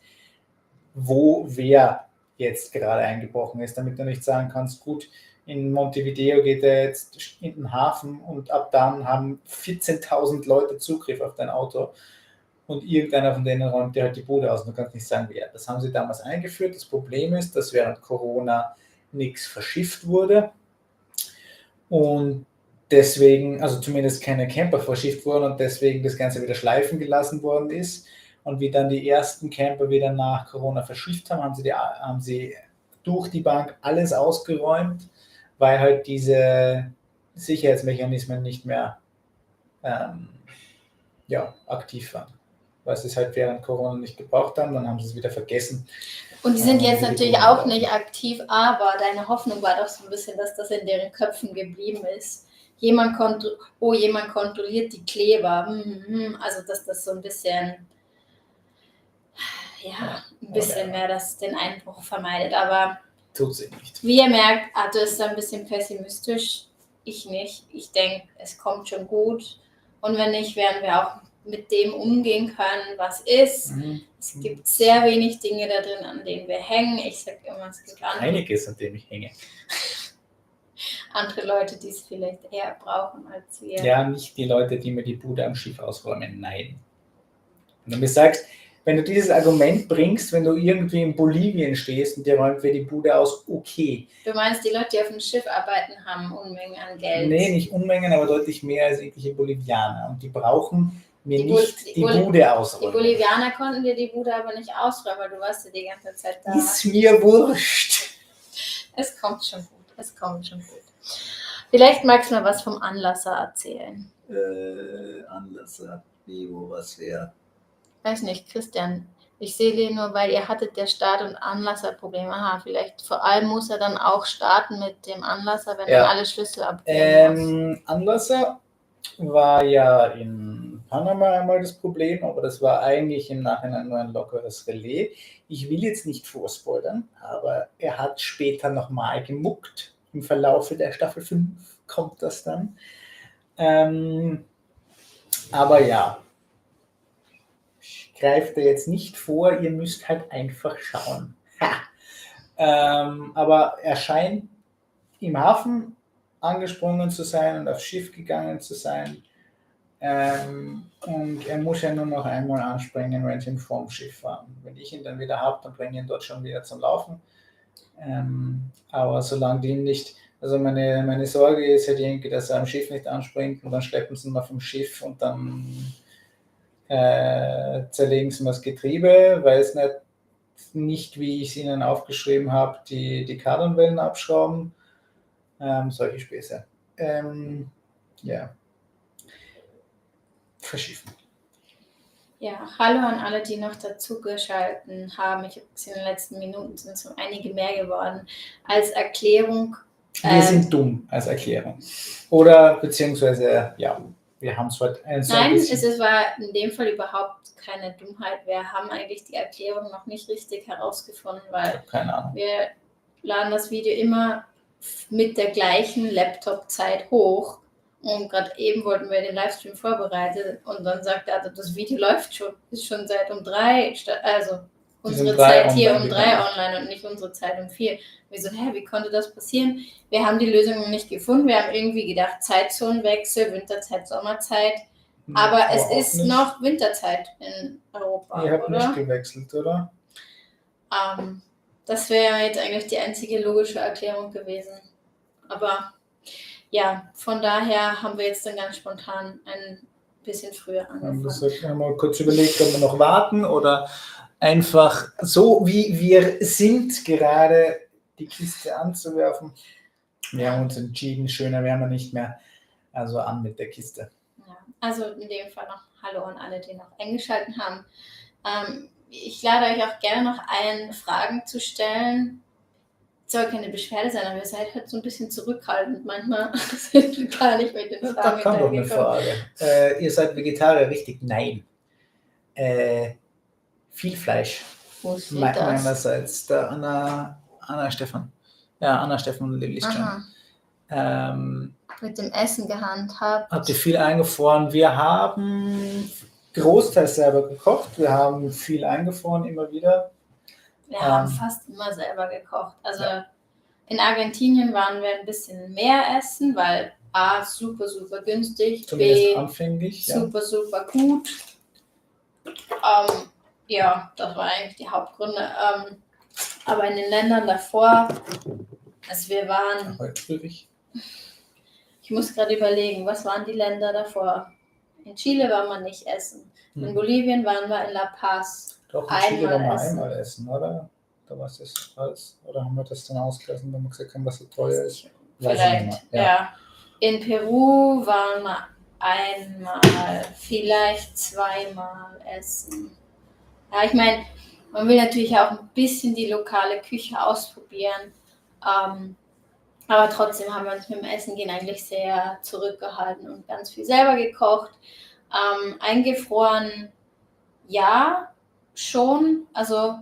wo wer jetzt gerade eingebrochen ist, damit du nicht sagen kannst, gut, in Montevideo geht er jetzt in den Hafen und ab dann haben 14.000 Leute Zugriff auf dein Auto und irgendeiner von denen räumt dir halt die Bude aus und du kannst nicht sagen, wer. Das haben sie damals eingeführt. Das Problem ist, dass während Corona nichts verschifft wurde und deswegen, also zumindest keine Camper verschifft wurden und deswegen das Ganze wieder schleifen gelassen worden ist. Und wie dann die ersten Camper wieder nach Corona verschifft haben, haben sie durch die Bank alles ausgeräumt, weil halt diese Sicherheitsmechanismen nicht mehr aktiv waren. Weil sie es halt während Corona nicht gebraucht haben, dann haben sie es wieder vergessen. Und die sind jetzt natürlich auch nicht aktiv, aber deine Hoffnung war doch so ein bisschen, dass das in deren Köpfen geblieben ist. Jemand kontrolliert die Kleber. Also, dass das so ein bisschen... ein bisschen mehr den Einbruch vermeidet, aber tut sich nicht. Wie ihr merkt, Arthur ist da ein bisschen pessimistisch, ich nicht. Ich denke, es kommt schon gut und wenn nicht, werden wir auch mit dem umgehen können, was ist. Es gibt sehr wenig Dinge da drin, an denen wir hängen. Ich sage immer, es gibt einiges, an dem ich hänge. Andere Leute, die es vielleicht eher brauchen als wir. Ja, nicht die Leute, die mir die Bude am Schiff ausräumen, nein. Wenn du mir sagst, wenn du dieses Argument bringst, wenn du irgendwie in Bolivien stehst und dir räumt wer die Bude aus, okay. Du meinst, die Leute, die auf dem Schiff arbeiten, haben Unmengen an Geld? Nee, nicht Unmengen, aber deutlich mehr als irgendwelche Bolivianer. Und die brauchen mir nicht die Bude ausräumen. Die Bolivianer konnten dir die Bude aber nicht ausräumen, weil du warst ja die ganze Zeit da. Ist mir wurscht. Es kommt schon gut. Vielleicht magst du mal was vom Anlasser erzählen. Anlasser, was wäre? Weiß nicht, Christian, ich sehe den nur, weil ihr hattet der Start- und Anlasserprobleme. Aha, vielleicht vor allem muss er dann auch starten mit dem Anlasser, wenn er alle Schlüssel abgeben muss. Anlasser war ja in Panama einmal das Problem, aber das war eigentlich im Nachhinein nur ein lockeres Relais. Ich will jetzt nicht vorspoilern, aber er hat später nochmal gemuckt. Im Verlauf der Staffel 5 kommt das dann. Aber ja, greift er jetzt nicht vor, ihr müsst halt einfach schauen. Aber er scheint im Hafen angesprungen zu sein und aufs Schiff gegangen zu sein. Und er muss ja nur noch einmal anspringen, wenn sie ihn vorm Schiff fahren. Wenn ich ihn dann wieder habe, dann bringe ich ihn dort schon wieder zum Laufen. Aber solange die ihn nicht, also meine Sorge ist ja irgendwie, dass er am Schiff nicht anspringt und dann schleppen sie ihn mal vom Schiff und dann zerlegen sie mal das Getriebe, weil es nicht, wie ich es ihnen aufgeschrieben habe, die Kardanwellen abschrauben. Solche Späße. Ja. Verschiffen. Ja, hallo an alle, die noch dazugeschaltet haben. Ich habe gesehen, in den letzten Minuten sind es einige mehr geworden. Als Erklärung. Wir sind dumm als Erklärung. Oder beziehungsweise, ja, wir haben es heute Nein, es war in dem Fall überhaupt keine Dummheit. Wir haben eigentlich die Erklärung noch nicht richtig herausgefunden, weil keine Ahnung. Wir laden das Video immer mit der gleichen Laptop-Zeit hoch. Und gerade eben wollten wir den Livestream vorbereiten und dann sagt er, das Video läuft schon, ist schon seit um 3, also unsere Zeit hier um 3 online und nicht unsere Zeit um 4. Wir so, wie konnte das passieren? Wir haben die Lösung noch nicht gefunden. Wir haben irgendwie gedacht, Zeitzonenwechsel, Winterzeit, Sommerzeit. Aber es ist nicht. Noch Winterzeit in Europa, Ihr habt nicht gewechselt, oder? Das wäre jetzt eigentlich die einzige logische Erklärung gewesen. Aber ja, von daher haben wir jetzt dann ganz spontan ein bisschen früher angefangen. Wir haben mal kurz überlegt, ob wir noch warten oder einfach so, wie wir sind, gerade die Kiste anzuwerfen. Wir haben uns entschieden, schöner wären wir nicht mehr. Also an mit der Kiste. Ja, also in dem Fall noch Hallo an alle, die noch eingeschaltet haben. Ich lade euch auch gerne noch ein, Fragen zu stellen. Soll keine Beschwerde sein, aber ihr seid halt so ein bisschen zurückhaltend manchmal. Sind wir gar nicht mit den Fragen. Da kam doch eine Frage. Ihr seid Vegetarier, richtig? Nein. Viel Fleisch. Wo steht das? Meinerseits, der Anna Stefan. Ja, Anna Stefan und Lilly schon. Mit dem Essen gehandhabt. Habt ihr viel eingefroren? Wir haben großteils selber gekocht. Wir haben viel eingefroren, immer wieder. Wir haben fast immer selber gekocht. Also in Argentinien waren wir ein bisschen mehr essen, weil A, super, super günstig, zumindest B, anfänglich, super, super gut. Ja, das waren eigentlich die Hauptgründe. Aber in den Ländern davor, also wir waren... Ich muss gerade überlegen, was waren die Länder davor? In Chile war man nicht essen. In Bolivien waren wir in La Paz. Doch, in Chile waren wir einmal essen, oder? Da war es das alles. Oder haben wir das dann ausgelassen, wenn wir gesagt haben, was so teuer ist? Vielleicht, ja. In Peru waren wir einmal, vielleicht zweimal essen. Ja, ich meine, man will natürlich auch ein bisschen die lokale Küche ausprobieren. Aber trotzdem haben wir uns mit dem Essen gehen eigentlich sehr zurückgehalten und ganz viel selber gekocht. Eingefroren, ja, schon. Also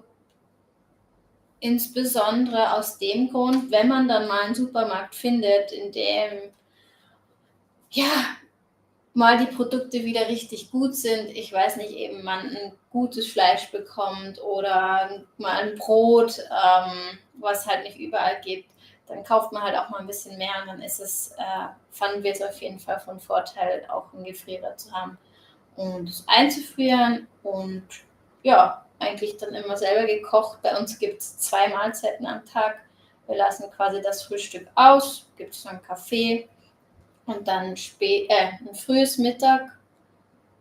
insbesondere aus dem Grund, wenn man dann mal einen Supermarkt findet, in dem mal die Produkte wieder richtig gut sind. Ich weiß nicht, eben man ein gutes Fleisch bekommt oder mal ein Brot, was halt nicht überall gibt. Dann kauft man halt auch mal ein bisschen mehr und dann ist es, fanden wir es auf jeden Fall von Vorteil, auch einen Gefrierer zu haben und es einzufrieren und ja, eigentlich dann immer selber gekocht. Bei uns gibt es 2 Mahlzeiten am Tag. Wir lassen quasi das Frühstück aus, gibt es dann Kaffee und dann ein frühes Mittag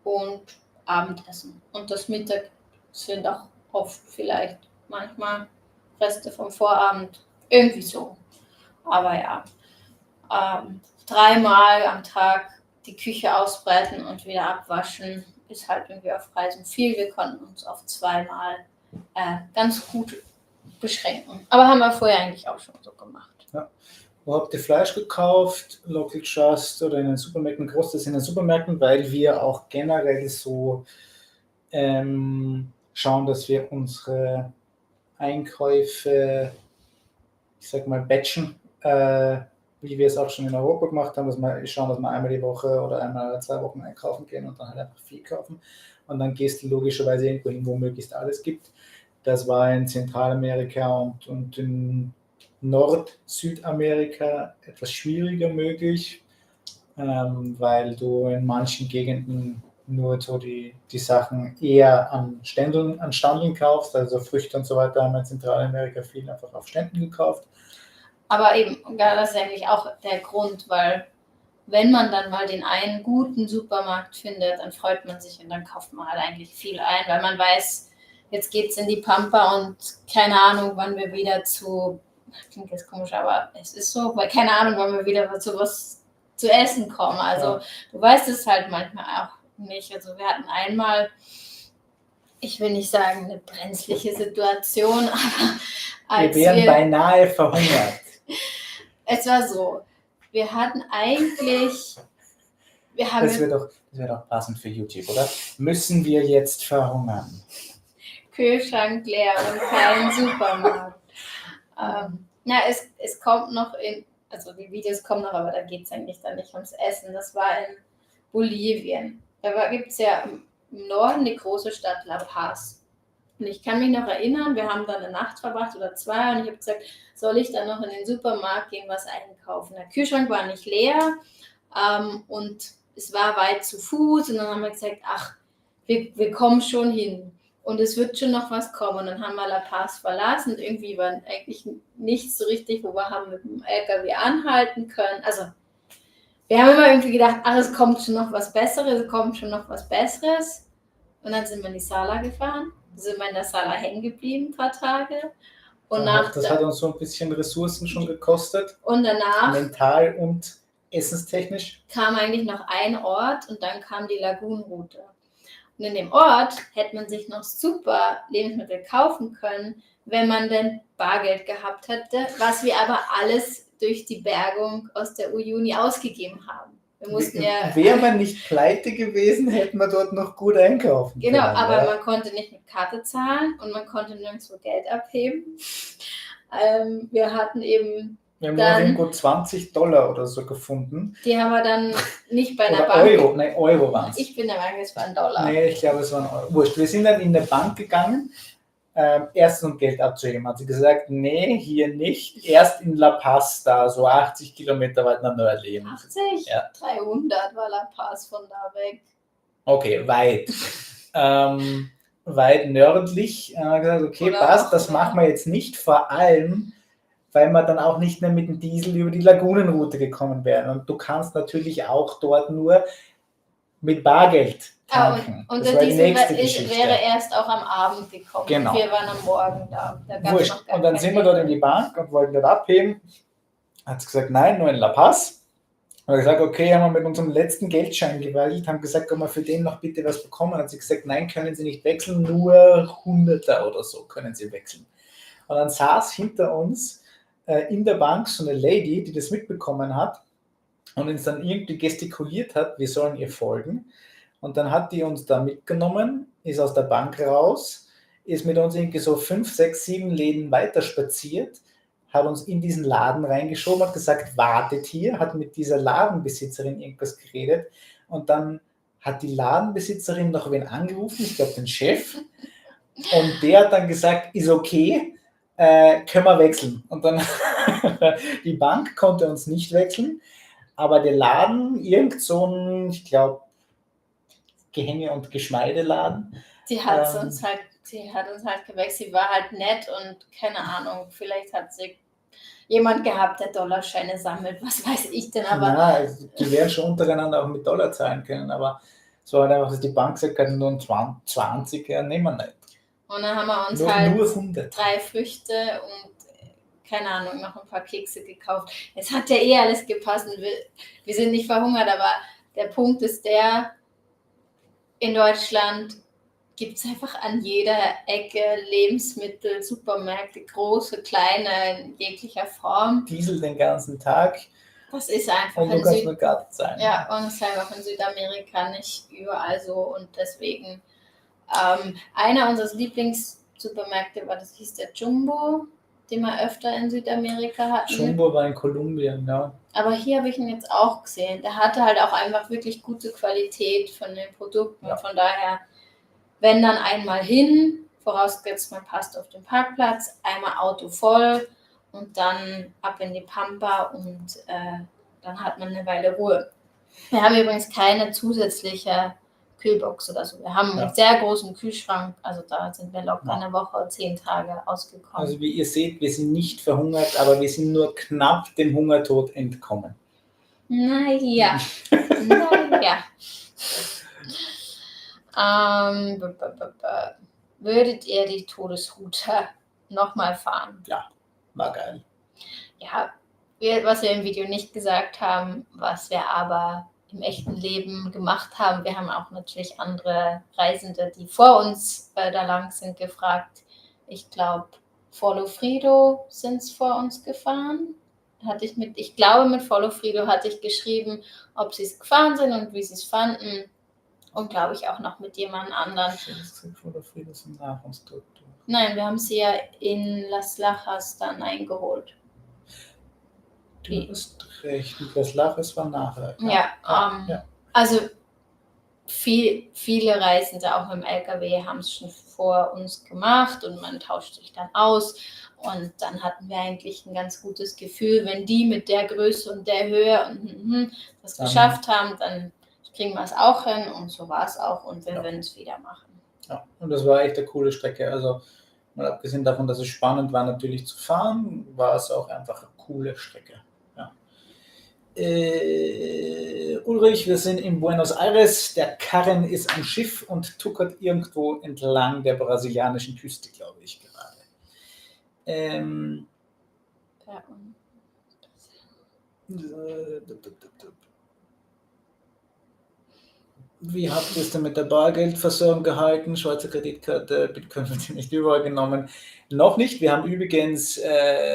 und Abendessen. Und das Mittag sind auch oft vielleicht manchmal Reste vom Vorabend, irgendwie so. Aber ja, 3-mal am Tag die Küche ausbreiten und wieder abwaschen ist halt irgendwie auf Reisen viel. Wir konnten uns auf 2-mal ganz gut beschränken. Aber haben wir vorher eigentlich auch schon so gemacht. Ja. Wo habt ihr Fleisch gekauft? Local Trust oder in den Supermärkten? Großteils in den Supermärkten, weil wir auch generell so schauen, dass wir unsere Einkäufe, ich sag mal, batchen, wie wir es auch schon in Europa gemacht haben, dass wir schauen, dass wir einmal die Woche oder einmal alle 2 Wochen einkaufen gehen und dann halt einfach viel kaufen. Und dann gehst du logischerweise irgendwo hin, wo möglichst alles gibt. Das war in Zentralamerika und in Nord-Südamerika etwas schwieriger möglich. weil du in manchen Gegenden nur so die Sachen eher an Standeln kaufst, also Früchte und so weiter haben wir in Zentralamerika viel einfach auf Ständen gekauft. Aber eben, ja, das ist eigentlich auch der Grund, weil wenn man dann mal den einen guten Supermarkt findet, dann freut man sich und dann kauft man halt eigentlich viel ein, weil man weiß, jetzt geht's in die Pampa und keine Ahnung, wann wir wieder klingt jetzt komisch, aber es ist so, weil keine Ahnung, wann wir wieder zu was zu essen kommen. Also du weißt es halt manchmal auch nicht. Also wir hatten einmal, ich will nicht sagen eine brenzliche Situation, aber wir wären beinahe verhungert. Es war so, wir hatten eigentlich... Das wäre doch passend für YouTube, oder? Müssen wir jetzt verhungern? Kühlschrank leer und kein Supermarkt. Es kommt noch also die Videos kommen noch, aber da geht es eigentlich dann nicht ums Essen. Das war in Bolivien. Da gibt es ja im Norden die große Stadt La Paz. Und ich kann mich noch erinnern, wir haben dann eine Nacht verbracht oder 2 und ich habe gesagt, soll ich dann noch in den Supermarkt gehen, was einkaufen? Der Kühlschrank war nicht leer und es war weit zu Fuß und dann haben wir gesagt, ach, wir kommen schon hin und es wird schon noch was kommen. Und dann haben wir La Paz verlassen und irgendwie war eigentlich nichts so richtig, wo wir haben mit dem LKW anhalten können. Also wir haben immer irgendwie gedacht, ach, es kommt schon noch was Besseres. Und dann sind wir in die Sala gefahren, sind wir in der Sala hängen geblieben ein paar Tage. Und das hat uns so ein bisschen Ressourcen schon gekostet. Und danach mental und essenstechnisch kam eigentlich noch ein Ort und dann kam die Lagunenroute. Und in dem Ort hätte man sich noch super Lebensmittel kaufen können, wenn man denn Bargeld gehabt hätte, was wir aber alles durch die Bergung aus der Uyuni ausgegeben haben. Wir mussten wäre man nicht pleite gewesen, hätten wir dort noch gut einkaufen können. Genau, aber man konnte nicht mit Karte zahlen und man konnte nirgendwo Geld abheben. Wir haben dann irgendwo $20 oder so gefunden. Die haben wir dann nicht bei einer oder Bank. Euro waren es. Ich bin der Meinung, es war $1. Nee, ich glaube, es war €1. Wurscht. Wir sind dann in eine Bank gegangen, erst um Geld abzuheben. Hat sie gesagt, nee, hier nicht. Erst in La Paz, da so 80 Kilometer weit nach nördlich. 80? Ja. 300 war La Paz von da weg. Okay, weit. Weit nördlich. Gesagt, okay, passt, das machen wir jetzt nicht. Vor allem, weil wir dann auch nicht mehr mit dem Diesel über die Lagunenroute gekommen wären. Und du kannst natürlich auch dort nur mit Bargeld tanken. Und der Diesel wäre erst auch am Abend gekommen. Genau. Wir waren am Morgen da. Wurscht. Und dann sind wir dort in die Bank und wollten dort abheben. Hat sie gesagt, nein, nur in La Paz. Und wir gesagt, okay, haben wir mit unserem letzten Geldschein gewählt, haben gesagt, können wir für den noch bitte was bekommen. Hat sie gesagt, nein, können Sie nicht wechseln, nur Hunderter oder so können Sie wechseln. Und dann saß hinter uns in der Bank so eine Lady, die das mitbekommen hat und uns dann irgendwie gestikuliert hat, wir sollen ihr folgen. Und dann hat die uns da mitgenommen, ist aus der Bank raus, ist mit uns irgendwie so 5, 6, 7 Läden weiter spaziert, hat uns in diesen Laden reingeschoben, hat gesagt, wartet hier, hat mit dieser Ladenbesitzerin irgendwas geredet und dann hat die Ladenbesitzerin noch wen angerufen, ich glaube den Chef, und der hat dann gesagt, ist okay, können wir wechseln. Und dann die Bank konnte uns nicht wechseln, aber der Laden, irgend so ein, ich glaube, Gehänge- und Geschmeideladen. Sie hat uns halt gewechselt, sie war halt nett und keine Ahnung, vielleicht hat sie jemand gehabt, der Dollarscheine sammelt, was weiß ich denn, aber... Ja, also die werden schon untereinander auch mit Dollar zahlen können, aber so halt einfach, dass die Bank sagt, nur ein 20, ja, nehmen wir nicht. Und dann haben wir uns nur 3 Früchte und keine Ahnung, noch ein paar Kekse gekauft. Es hat ja alles gepasst. Wir sind nicht verhungert, aber der Punkt ist der, in Deutschland gibt es einfach an jeder Ecke Lebensmittel, Supermärkte, große, kleine, in jeglicher Form. Diesel den ganzen Tag. Das ist einfach und du kannst mit Garten sein. Ja, und es ist einfach in Südamerika nicht überall so und deswegen einer unseres Lieblingssupermärkte war, das hieß der Jumbo, den wir öfter in Südamerika hatten. Jumbo war in Kolumbien, ja. Aber hier habe ich ihn jetzt auch gesehen. Der hatte halt auch einfach wirklich gute Qualität von den Produkten. Ja. Von daher, wenn dann einmal hin, vorausgesetzt man passt auf den Parkplatz, einmal Auto voll und dann ab in die Pampa und dann hat man eine Weile Ruhe. Wir haben übrigens keine zusätzliche Kühlbox oder so. Wir haben einen sehr großen Kühlschrank, also da sind wir locker eine Woche, 10 Tage ausgekommen. Also wie ihr seht, wir sind nicht verhungert, aber wir sind nur knapp dem Hungertod entkommen. Naja. Würdet ihr die Todesroute nochmal fahren? Ja, war geil. Ja, was wir im Video nicht gesagt haben, was wir aber im echten Leben gemacht haben. Wir haben auch natürlich andere Reisende, die vor uns da lang sind, gefragt. Ich glaube, Follow Frido sind es vor uns gefahren. Ich glaube, mit Follow Frido hatte ich geschrieben, ob sie es gefahren sind und wie sie es fanden. Und glaube ich auch noch mit jemand anderen. Follow Frido sind nach uns durch. Nein, wir haben sie ja in Las Lajas dann eingeholt. Du hast recht, das Laches war nachher. Ja. Also viele Reisende, auch mit dem LKW, haben es schon vor uns gemacht und man tauscht sich dann aus. Und dann hatten wir eigentlich ein ganz gutes Gefühl, wenn die mit der Größe und der Höhe das geschafft haben, dann kriegen wir es auch hin und so war es auch und wir werden es wieder machen. Ja, und das war echt eine coole Strecke. Also mal abgesehen davon, dass es spannend war natürlich zu fahren, war es auch einfach eine coole Strecke. Ja. Ulrich, wir sind in Buenos Aires, der Karren ist am Schiff und tuckert irgendwo entlang der brasilianischen Küste, glaube ich gerade. Wie habt ihr es denn mit der Bargeldversorgung gehalten? Schweizer Kreditkarte, Bitcoin wird nicht überall genommen. Noch nicht. Wir haben übrigens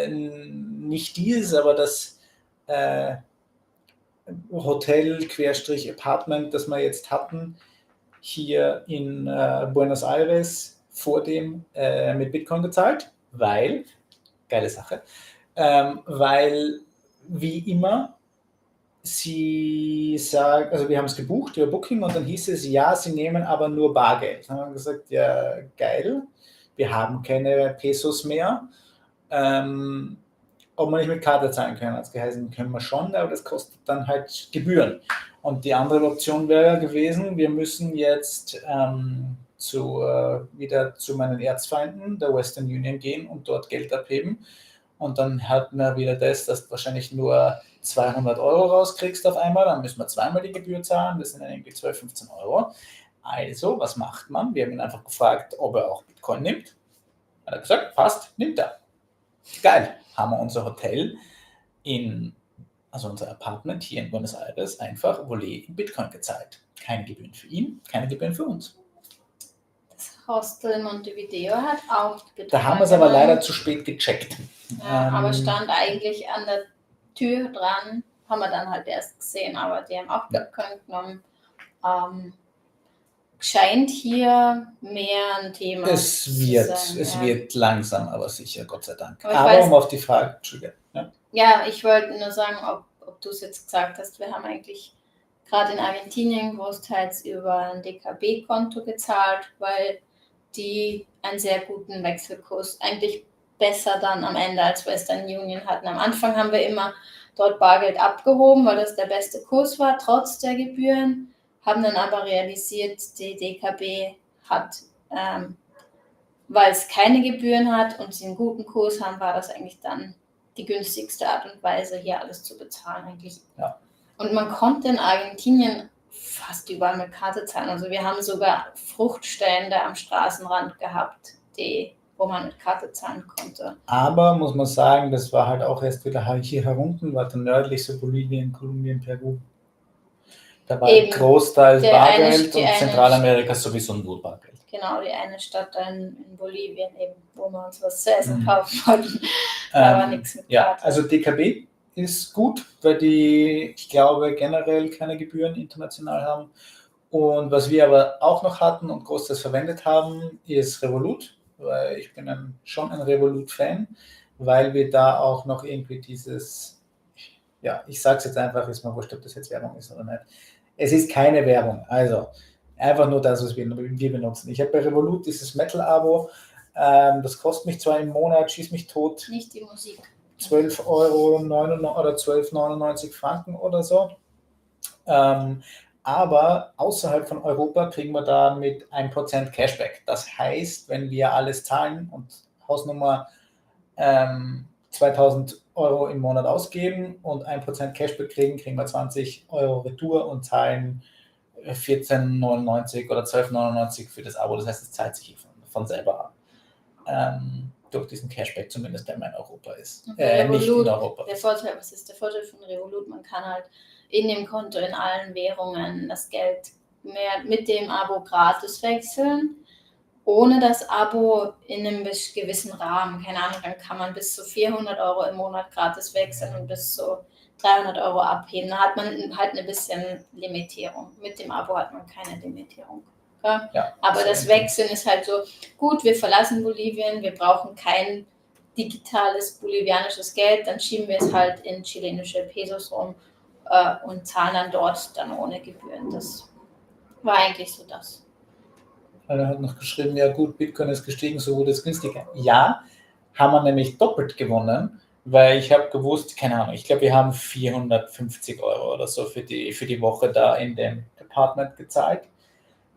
nicht dieses, aber das Hotel-Apartment, das wir jetzt hatten, hier in Buenos Aires vor dem mit Bitcoin gezahlt, weil, geile Sache, weil wie immer sie sagt, also wir haben es gebucht über Booking und dann hieß es, ja, sie nehmen aber nur Bargeld. Dann haben wir gesagt, ja, geil, wir haben keine Pesos mehr. Ob wir nicht mit Karte zahlen können, hat es geheißen, können wir schon, aber das kostet dann halt Gebühren. Und die andere Option wäre gewesen, wir müssen jetzt wieder zu meinen Erzfeinden, der Western Union, gehen und dort Geld abheben. Und dann hatten wir wieder das, dass du wahrscheinlich nur 200 Euro rauskriegst auf einmal, dann müssen wir zweimal die Gebühr zahlen, das sind dann irgendwie 12, 15 Euro. Also, was macht man? Wir haben ihn einfach gefragt, ob er auch Bitcoin nimmt. Hat er gesagt, passt, nimmt er. Geil, haben wir unser Hotel also unser Apartment hier in Buenos Aires einfach Volley in Bitcoin gezahlt. Keine Gebühren für ihn, keine Gebühren für uns. Das Hostel Montevideo hat auch Bitcoin. Da haben wir es aber leider zu spät gecheckt. Ja, aber stand eigentlich an der Tür dran, haben wir dann halt erst gesehen, aber die haben auch Bitcoin genommen. Scheint hier mehr ein Thema es wird langsam, aber sicher, Gott sei Dank. Aber um auf die Frage zu gehen. Ja, ich wollte nur sagen, ob du es jetzt gesagt hast, wir haben eigentlich gerade in Argentinien großteils über ein DKB-Konto gezahlt, weil die einen sehr guten Wechselkurs, eigentlich besser dann am Ende als Western Union hatten. Am Anfang haben wir immer dort Bargeld abgehoben, weil das der beste Kurs war, trotz der Gebühren, haben dann aber realisiert, die DKB hat, weil es keine Gebühren hat und sie einen guten Kurs haben, war das eigentlich dann die günstigste Art und Weise, hier alles zu bezahlen eigentlich. Ja. Und man konnte in Argentinien fast überall mit Karte zahlen. Also wir haben sogar Fruchtstände am Straßenrand gehabt, wo man mit Karte zahlen konnte. Aber muss man sagen, das war halt auch erst wieder hier herunten, weiter nördlich, so Bolivien, Kolumbien, Peru. Da war ein Großteil Bargeld und Zentralamerika sowieso nur Bargeld. Genau, die eine Stadt in Bolivien eben, wo wir uns was zu essen kaufen wollten. Da war nichts mit Karte. Ja, also DKB ist gut, weil die, ich glaube, generell keine Gebühren international haben. Und was wir aber auch noch hatten und großteils verwendet haben, ist Revolut, weil ich bin schon ein Revolut-Fan, weil wir da auch noch irgendwie dieses, ja, ich sage es jetzt einfach, ist mir wurscht, ob das jetzt Werbung ist oder nicht. Es ist keine Werbung, also einfach nur das, was wir benutzen. Ich habe bei Revolut dieses Metal-Abo, das kostet mich zwar im Monat, schießt mich tot. Nicht die Musik. 12,99 Euro oder 12,99 Franken oder so. Aber außerhalb von Europa kriegen wir da mit 1% Cashback. Das heißt, wenn wir alles zahlen und Hausnummer 2.000 Euro im Monat ausgeben und 1% Cashback kriegen wir 20 Euro Retour und zahlen 14,99 oder 12,99 für das Abo. Das heißt, es zahlt sich von selber an. Durch diesen Cashback, zumindest wenn man in Europa ist. Und Nicht in Europa. Was ist der Vorteil von Revolut? Man kann halt in dem Konto in allen Währungen das Geld mit dem Abo gratis wechseln, ohne das Abo in einem gewissen Rahmen. Keine Ahnung, dann kann man bis zu 400 Euro im Monat gratis wechseln und bis zu 300 Euro abheben. Da hat man halt eine bisschen Limitierung. Mit dem Abo hat man keine Limitierung. Ja, aber das Wechseln ist halt so, gut, wir verlassen Bolivien, wir brauchen kein digitales bolivianisches Geld, dann schieben wir es halt in chilenische Pesos um und zahlen dann dort dann ohne Gebühren. Das war eigentlich so das. Er hat noch geschrieben, ja gut, Bitcoin ist gestiegen, so wurde es günstiger. Ja, haben wir nämlich doppelt gewonnen, weil ich habe gewusst, keine Ahnung, ich glaube, wir haben 450 Euro oder so für die Woche da in dem Apartment gezahlt.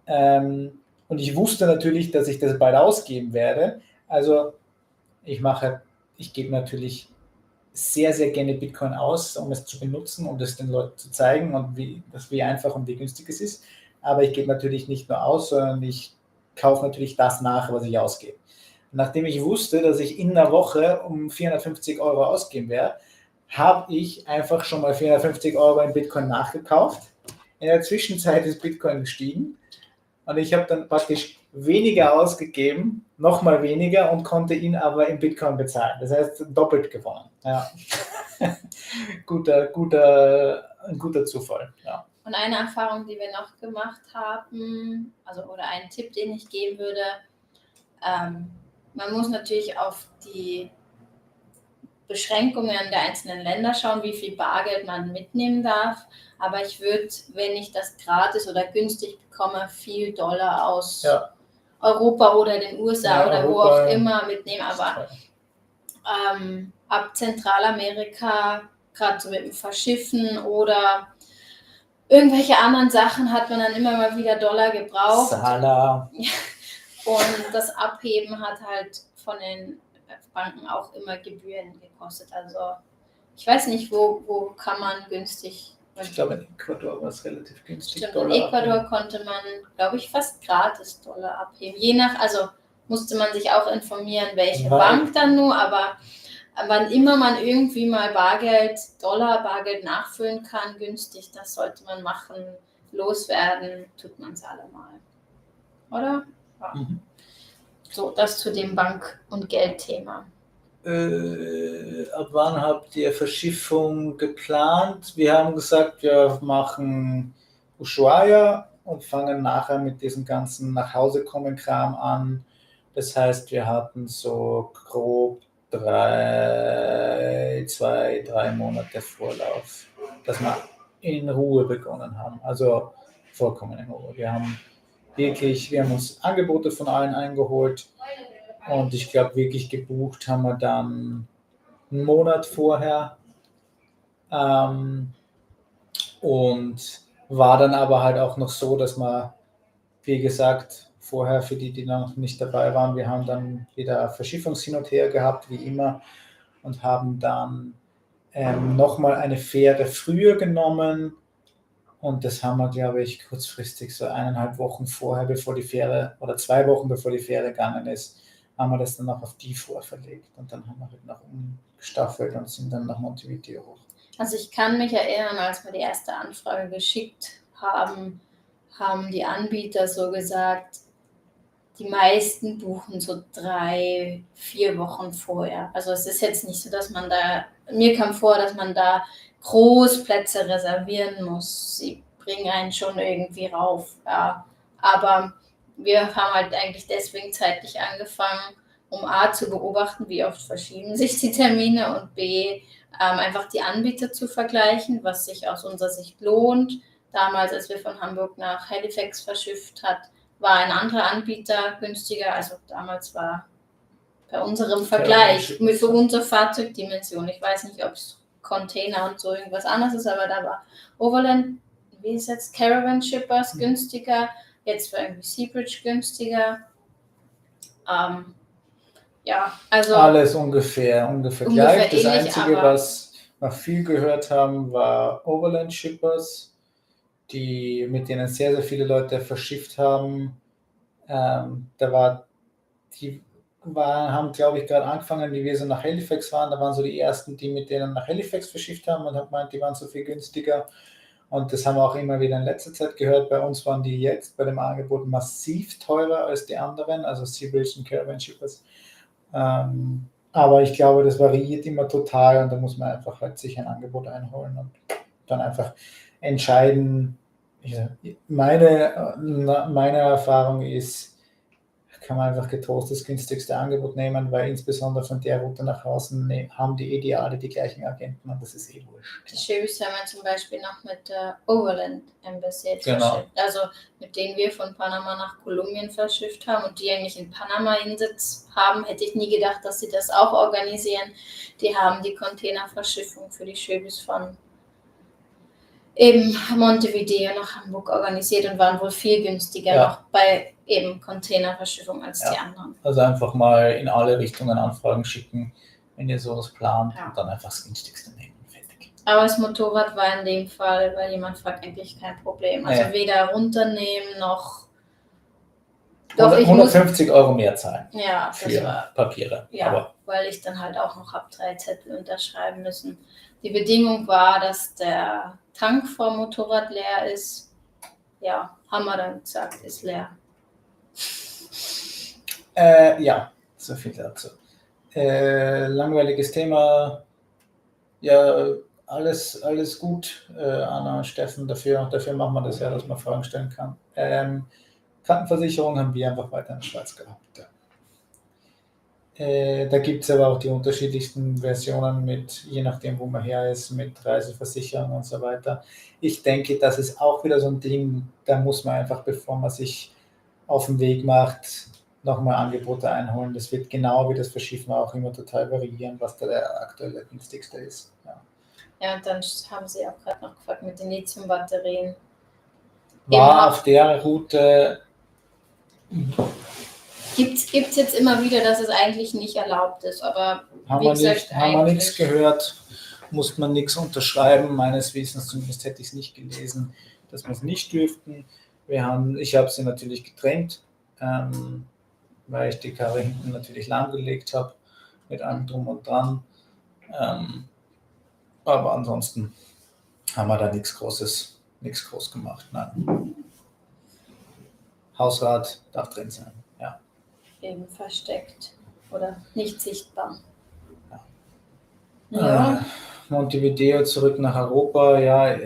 Und ich wusste natürlich, dass ich das bald ausgeben werde. Also ich gebe natürlich sehr, sehr gerne Bitcoin aus, um es zu benutzen, um das den Leuten zu zeigen und wie einfach und wie günstig es ist. Aber ich gebe natürlich nicht nur aus, sondern ich kaufe natürlich das nach, was ich ausgebe. Und nachdem ich wusste, dass ich in einer Woche um 450 Euro ausgeben werde, habe ich einfach schon mal 450 Euro in Bitcoin nachgekauft. In der Zwischenzeit ist Bitcoin gestiegen. Und ich habe dann praktisch weniger ausgegeben, nochmal weniger und konnte ihn aber in Bitcoin bezahlen. Das heißt, doppelt gewonnen. Ja. Ein guter Zufall. Ja. Und eine Erfahrung, die wir noch gemacht haben, oder einen Tipp, den ich geben würde, man muss natürlich auf die Beschränkungen der einzelnen Länder schauen, wie viel Bargeld man mitnehmen darf. Aber ich würde, wenn ich das gratis oder günstig bekomme, viel Dollar aus Europa oder den USA oder Europa, wo auch immer mitnehmen. Aber ab Zentralamerika, gerade so mit dem Verschiffen oder irgendwelche anderen Sachen, hat man dann immer mal wieder Dollar gebraucht. Sala. Und das Abheben hat halt von den Banken auch immer Gebühren gekostet. Also ich weiß nicht, wo kann man günstig... Ich glaube, in Ecuador war es relativ günstig. Stimmt, in Ecuador konnte man, glaube ich, fast gratis Dollar abheben. Also musste man sich auch informieren, welche Bank dann nur, aber wann immer man irgendwie mal Bargeld nachfüllen kann, günstig, das sollte man machen. Loswerden tut man es allemal. Oder? Ja. Mhm. So, das zu dem Bank- und Geldthema. Ab wann habt ihr Verschiffung geplant? Wir haben gesagt, wir machen Ushuaia und fangen nachher mit diesem ganzen Nachhausekommen-Kram an. Das heißt, wir hatten so grob 3 Monate Vorlauf, dass wir in Ruhe begonnen haben. Also vollkommen in Ruhe. Wir haben uns Angebote von allen eingeholt. Und ich glaube, wirklich gebucht haben wir dann einen Monat vorher. Und war dann aber halt auch noch so, dass man, wie gesagt, vorher für die noch nicht dabei waren, wir haben dann wieder Verschiffungshin und her gehabt, wie immer, und haben dann nochmal eine Fähre früher genommen. Und das haben wir, glaube ich, kurzfristig so 1,5 Wochen vorher, bevor die Fähre, oder 2 Wochen bevor die Fähre gegangen ist, haben wir das dann auch auf die vorverlegt und dann haben wir halt noch umgestaffelt und sind dann nach Montevideo hoch. Also ich kann mich erinnern, als wir die erste Anfrage geschickt haben, haben die Anbieter so gesagt, die meisten buchen so 3-4 Wochen vorher. Also es ist jetzt nicht so, dass mir kam vor, dass man da Großplätze reservieren muss. Sie bringen einen schon irgendwie rauf, ja. Aber wir haben halt eigentlich deswegen zeitlich angefangen, um A, zu beobachten, wie oft verschieben sich die Termine und B, einfach die Anbieter zu vergleichen, was sich aus unserer Sicht lohnt. Damals, als wir von Hamburg nach Halifax verschifft hat, war ein anderer Anbieter günstiger. Also damals war bei unserem Vergleich für unsere Fahrzeugdimension, ich weiß nicht, ob es Container und so irgendwas anderes ist, aber da war Overland wie ist jetzt Caravan Shippers günstiger, jetzt war irgendwie Seabridge günstiger. Ja, also Alles ungefähr gleich. Das ähnlich, Einzige, aber was wir viel gehört haben, war Overland Shippers, mit denen sehr, sehr viele Leute verschifft haben. Haben, glaube ich, gerade angefangen, wie wir so nach Halifax waren. Da waren so die ersten, die mit denen nach Halifax verschifft haben und haben gemeint, die waren so viel günstiger. Und das haben wir auch immer wieder in letzter Zeit gehört. Bei uns waren die jetzt bei dem Angebot massiv teurer als die anderen, also Seabridge und Caravan Shippers. Aber ich glaube, das variiert immer total und da muss man einfach halt sich ein Angebot einholen und dann einfach entscheiden. Meine Erfahrung ist, kann man einfach getrost das günstigste Angebot nehmen, weil insbesondere von der Route nach außen haben die Ideale die gleichen Agenten und das ist wurscht. die Schöbis haben wir zum Beispiel noch mit der Overland Embassy jetzt verschifft. Also mit denen wir von Panama nach Kolumbien verschifft haben und die eigentlich in Panama Sitz haben, hätte ich nie gedacht, dass sie das auch organisieren. Die haben die Containerverschiffung für die Schöbis von eben Montevideo nach Hamburg organisiert und waren wohl viel günstiger noch bei eben Containerverschiffung als die anderen. Also einfach mal in alle Richtungen Anfragen schicken, wenn ihr sowas plant und dann einfach das günstigste nehmen. Fertig. Aber das Motorrad war in dem Fall, weil jemand fragt, eigentlich kein Problem. Also weder runternehmen noch... Doch, 150 Euro mehr zahlen für Papiere. Ja, aber weil ich dann halt auch noch habe 3 Zettel unterschreiben müssen. Die Bedingung war, dass der Tank vom Motorrad leer ist. Ja, haben wir dann gesagt, ist leer. Ja, so viel dazu. Langweiliges Thema. Ja, alles gut, Anna und Steffen. Dafür machen wir das ja, dass man Fragen stellen kann. Krankenversicherung haben wir einfach weiter in der Schweiz gehabt. Da gibt es aber auch die unterschiedlichsten Versionen je nachdem, wo man her ist, mit Reiseversicherung und so weiter. Ich denke, das ist auch wieder so ein Ding, da muss man einfach, bevor man sich auf den Weg macht, nochmal Angebote einholen. Das wird genau wie das Verschiffen auch immer total variieren, was da der aktuelle günstigste ist. Ja, und dann haben sie auch gerade noch gefragt mit den Lithium-Batterien. War auf der Route... Gibt's jetzt immer wieder, dass es eigentlich nicht erlaubt ist, aber haben wir nichts gehört, muss man nichts unterschreiben. Meines Wissens zumindest hätte ich es nicht gelesen, dass wir es nicht dürften. Ich habe sie natürlich getrennt, weil ich die Karre hinten natürlich lahmgelegt habe, mit allem drum und dran. Aber ansonsten haben wir da nichts groß gemacht. Nein. Hausrat darf drin sein. Eben versteckt oder nicht sichtbar. Montevideo zurück nach Europa, ja,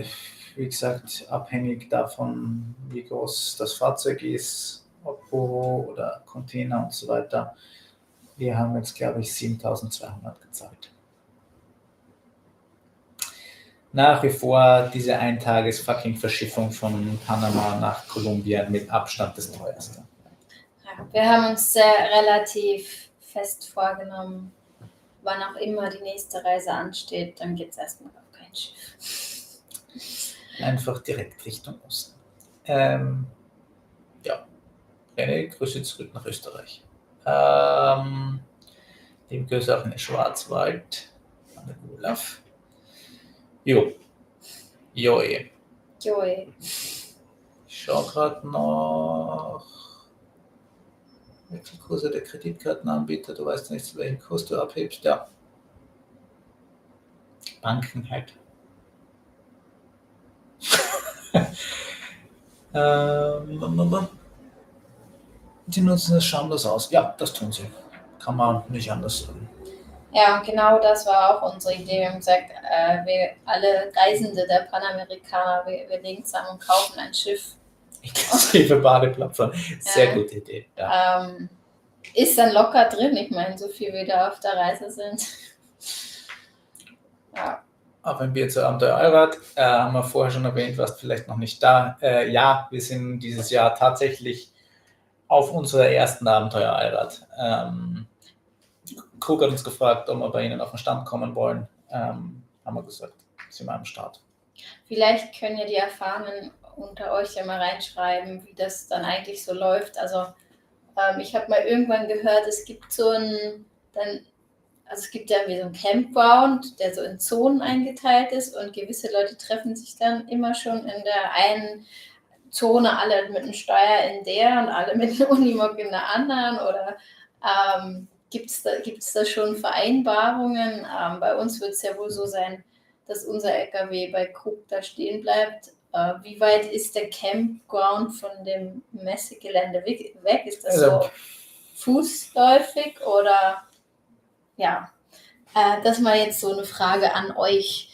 wie gesagt, abhängig davon, wie groß das Fahrzeug ist, ob Boho oder Container und so weiter. Wir haben jetzt, glaube ich, 7.200 gezahlt. Nach wie vor diese Eintages-Fucking-Verschiffung von Panama nach Kolumbien mit Abstand das teuerste. Wir haben uns relativ fest vorgenommen, wann auch immer die nächste Reise ansteht, dann geht es erstmal auf kein Schiff. Einfach direkt Richtung Osten. René, Grüße zurück nach Österreich. Liebe Grüße auch in den Schwarzwald, an den Olaf. Joe. Ich schaue gerade noch. Wechselkurse der Kreditkartenanbieter, du weißt nicht, zu welchem Kurs du abhebst, ja. Banken halt. Sie nutzen es schamlos aus. Ja, das tun sie. Kann man nicht anders sagen. Ja, und genau das war auch unsere Idee. Wir haben gesagt, wir alle Reisende der Panamerikaner, wir legen zusammen und kaufen ein Schiff. Inklusive Badeplattform. Sehr gute Idee. Ja. Ist dann locker drin, ich meine, so viel wir da auf der Reise sind. Ja. Auf ein Bier zu Abenteuer Allrad, haben wir vorher schon erwähnt, warst vielleicht noch nicht da. Ja, wir sind dieses Jahr tatsächlich auf unserer ersten Abenteuer Allrad. Krug hat uns gefragt, ob wir bei Ihnen auf den Stand kommen wollen. Haben wir gesagt, sind wir am Start. Vielleicht können ja die Erfahrenen unter euch ja mal reinschreiben, wie das dann eigentlich so läuft. Also ich habe mal irgendwann gehört, es gibt es gibt ja wie so einen Campground, der so in Zonen eingeteilt ist und gewisse Leute treffen sich dann immer schon in der einen Zone, alle mit einem Steuer in der und alle mit einem Unimog in der anderen oder gibt's da schon Vereinbarungen? Bei uns wird es ja wohl so sein, dass unser LKW bei Krug da stehen bleibt. Wie weit ist der Campground von dem Messegelände weg? Ist das so fußläufig oder ja? Das mal jetzt so eine Frage an euch,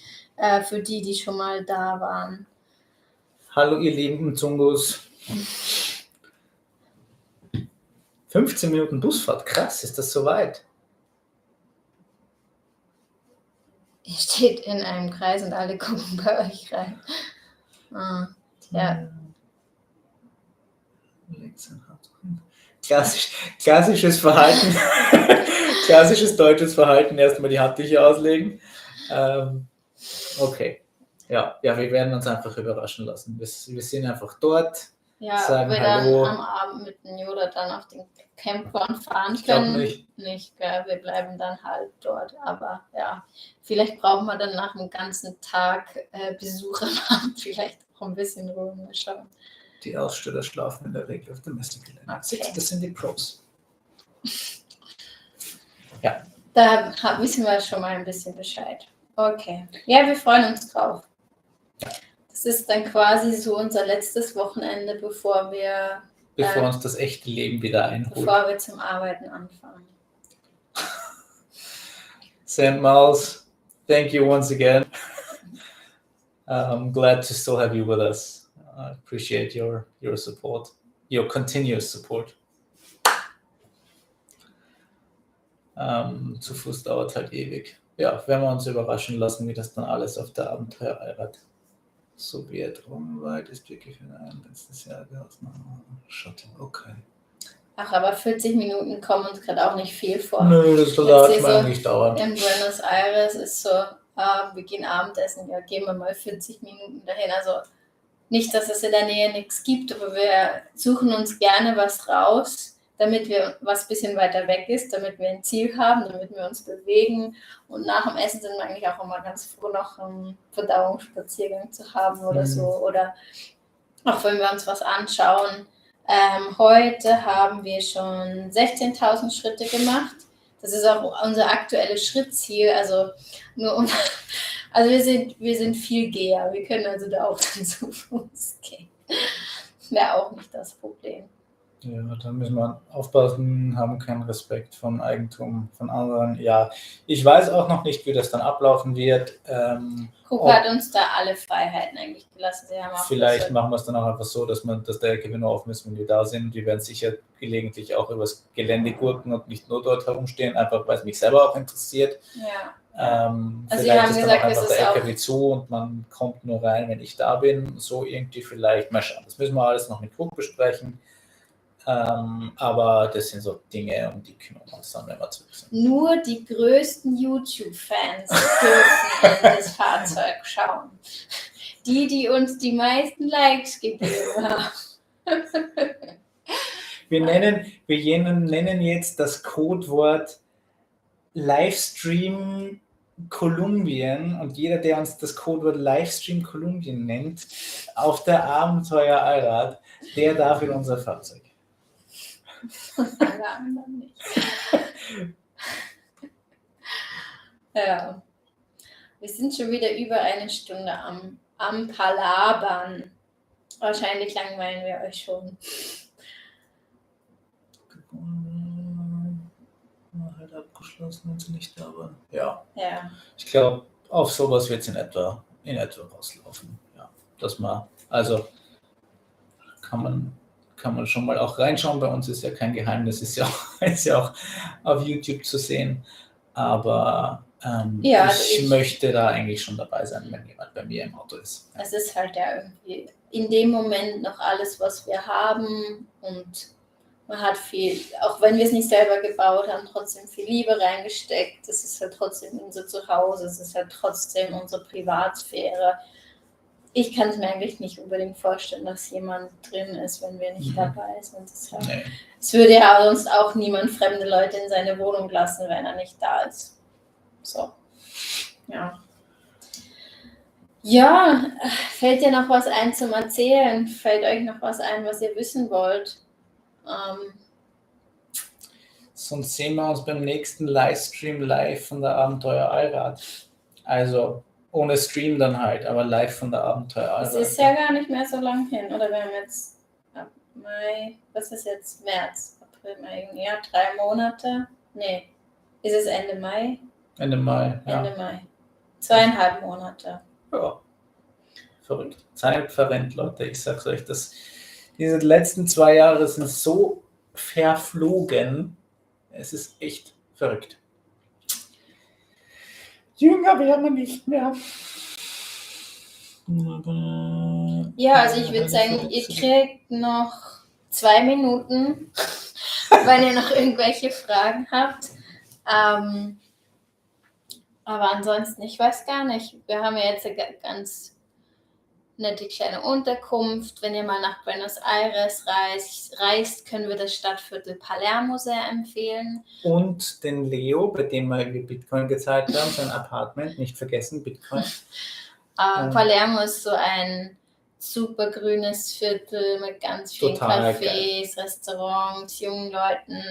für die schon mal da waren. Hallo ihr lieben Zungos. 15 Minuten Busfahrt, krass, ist das so weit? Ihr steht in einem Kreis und alle gucken bei euch rein. Ja. Klassisches Verhalten. Klassisches deutsches Verhalten, erstmal die Handtücher auslegen. Okay. Ja, wir werden uns einfach überraschen lassen. Wir sind einfach dort. Ja, sagen ob wir Hallo. dann am Abend mit dem Yoda dann auf den Campground fahren können. Nicht, gell? Wir bleiben dann halt dort. Aber ja, vielleicht brauchen wir dann nach einem ganzen Tag Besuch am Abend vielleicht auch ein bisschen Ruhe. Mal schauen. Die Aussteller schlafen in der Regel auf dem Messegelände. Okay. Das sind die Pros. Ja. Da wissen wir schon mal ein bisschen Bescheid. Okay. Ja, wir freuen uns drauf. Das ist dann quasi so unser letztes Wochenende, bevor uns das echte Leben wieder einholt. Bevor wir zum Arbeiten anfangen. St. Miles, thank you once again. I'm glad to still have you with us. I appreciate your support, your continuous support. Zu Fuß dauert halt ewig. Ja, werden wir uns überraschen lassen, wie das dann alles auf der Abenteuer-Eirat so wird. Weit ist wirklich ein letztes Jahr Shuttle, okay. Ach, aber 40 Minuten kommen uns gerade auch nicht viel vor. Nö, das soll so nicht dauern. In Buenos Aires ist so, wir gehen Abendessen, ja, gehen wir mal 40 Minuten dahin. Also nicht, dass es in der Nähe nichts gibt, aber wir suchen uns gerne was raus, damit wir was ein bisschen weiter weg ist, damit wir ein Ziel haben, damit wir uns bewegen. Und nach dem Essen sind wir eigentlich auch immer ganz froh, noch einen Verdauungsspaziergang zu haben oder so. Oder auch wenn wir uns was anschauen. Heute haben wir schon 16.000 Schritte gemacht. Das ist auch unser aktuelles Schrittziel. Also wir sind viel Geher. Wir können also da auch dann zu Fuß gehen. Wäre auch nicht das Problem. Ja, da müssen wir aufpassen, haben keinen Respekt vom Eigentum von anderen. Ja, ich weiß auch noch nicht, wie das dann ablaufen wird. Krug hat uns da alle Freiheiten eigentlich gelassen. Sie haben auch vielleicht machen wir es dann auch einfach so, dass der Gewinner offen ist, wenn wir da sind. Wir werden sicher gelegentlich auch übers Gelände gurken und nicht nur dort herumstehen, einfach weil es mich selber auch interessiert. Ja. Also vielleicht ist dann auch einfach der LKW zu und man kommt nur rein, wenn ich da bin. So irgendwie vielleicht. Mal schauen. Das müssen wir alles noch mit Krug besprechen. Aber das sind so Dinge, um die kümmern wir uns dann, wenn wir zurück sind. Nur die größten YouTube-Fans dürfen in das Fahrzeug schauen. Die uns die meisten Likes gegeben haben. Wir nennen jetzt das Codewort Livestream Kolumbien und jeder, der uns das Codewort Livestream Kolumbien nennt, auf der Abenteuer Allrad, der darf in unser Fahrzeug. Alle anderen nicht. Ja. Wir sind schon wieder über eine Stunde am Palabern. Wahrscheinlich langweilen wir euch schon. Halt abgeschlossen, wenn sie nicht da waren. Ja. Ich glaube, auf sowas wird es in etwa rauslaufen. Ja. Dass man, also kann man schon mal auch reinschauen. Bei uns ist ja kein Geheimnis, ist ja auch auf YouTube zu sehen. Aber ich möchte da eigentlich schon dabei sein, wenn jemand bei mir im Auto ist. Es ist halt ja irgendwie in dem Moment noch alles, was wir haben, und man hat viel, auch wenn wir es nicht selber gebaut haben, trotzdem viel Liebe reingesteckt. Es ist halt trotzdem unser Zuhause, es ist halt trotzdem unsere Privatsphäre. ich kann es mir eigentlich nicht unbedingt vorstellen, dass jemand drin ist, wenn wir nicht dabei sind. Nee. Es würde ja sonst auch niemand fremde Leute in seine Wohnung lassen, wenn er nicht da ist. So, ja. Ja, fällt dir noch was ein zum Erzählen? Fällt euch noch was ein, was ihr wissen wollt? Sonst sehen wir uns beim nächsten Livestream live von der Abenteuer Allrad. Also ohne Stream dann halt, aber live von der Abenteuer Allrad. Es ist ja gar nicht mehr so lang hin, oder wir haben jetzt ab Mai, was ist jetzt? März, April, Mai, Juni, ja, 3 Monate? Nee, ist es Ende Mai? Ende Mai, ja. Ende Mai. 2,5 Monate. Ja. Verrückt. Zeit verrennt, Leute. Ich sag's euch, diese letzten 2 Jahre sind so verflogen. Es ist echt verrückt. Jünger werden wir nicht mehr. Ja, also ich würde sagen, ihr kriegt noch 2 Minuten, wenn ihr noch irgendwelche Fragen habt. Aber ansonsten, ich weiß gar nicht. Wir haben ja jetzt eine ganz nette kleine Unterkunft. Wenn ihr mal nach Buenos Aires reist, können wir das Stadtviertel Palermo sehr empfehlen. Und den Leo, bei dem wir Bitcoin gezahlt haben, sein Apartment, nicht vergessen, Bitcoin. Palermo ist so ein super grünes Viertel mit ganz vielen Cafés, Restaurants, jungen Leuten.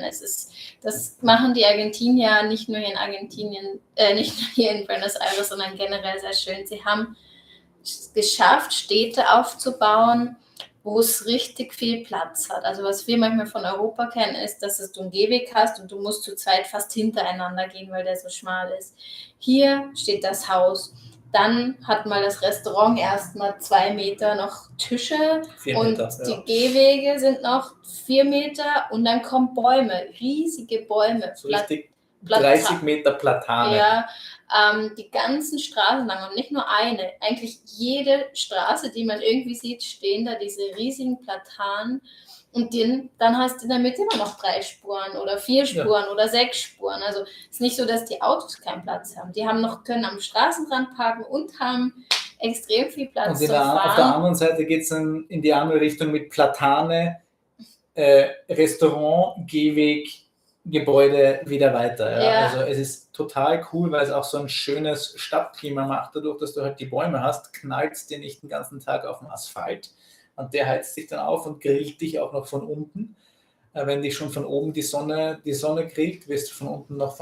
Das machen die Argentinier nicht nur hier in Argentinien, nicht nur hier in Buenos Aires, sondern generell sehr schön. Sie haben geschafft, Städte aufzubauen, wo es richtig viel Platz hat. Also was wir manchmal von Europa kennen, ist, dass du einen Gehweg hast und du musst zu zweit fast hintereinander gehen, weil der so schmal ist. Hier steht das Haus. Dann hat mal das Restaurant erstmal 2 Meter noch Tische 4 und Meter, die Gehwege sind noch 4 Meter und dann kommen Bäume, riesige Bäume. So richtig 30 Meter Platane. Ja, die ganzen Straßen lang und nicht nur eine, eigentlich jede Straße, die man irgendwie sieht, stehen da diese riesigen Platanen und dann hast du in der Mitte immer noch 3 Spuren oder 4 Spuren oder 6 Spuren. Also es ist nicht so, dass die Autos keinen Platz haben. Die können am Straßenrand parken und haben extrem viel Platz und zum Fahren. Auf der anderen Seite geht es dann in die andere Richtung mit Platane, Restaurant, Gehweg, Gebäude wieder weiter. Ja. Also es ist total cool, weil es auch so ein schönes Stadtklima macht. Dadurch, dass du halt die Bäume hast, knallt es dir nicht den ganzen Tag auf den Asphalt. Und der heizt sich dann auf und grillt dich auch noch von unten. Wenn dich schon von oben die Sonne grillt, wirst du von unten noch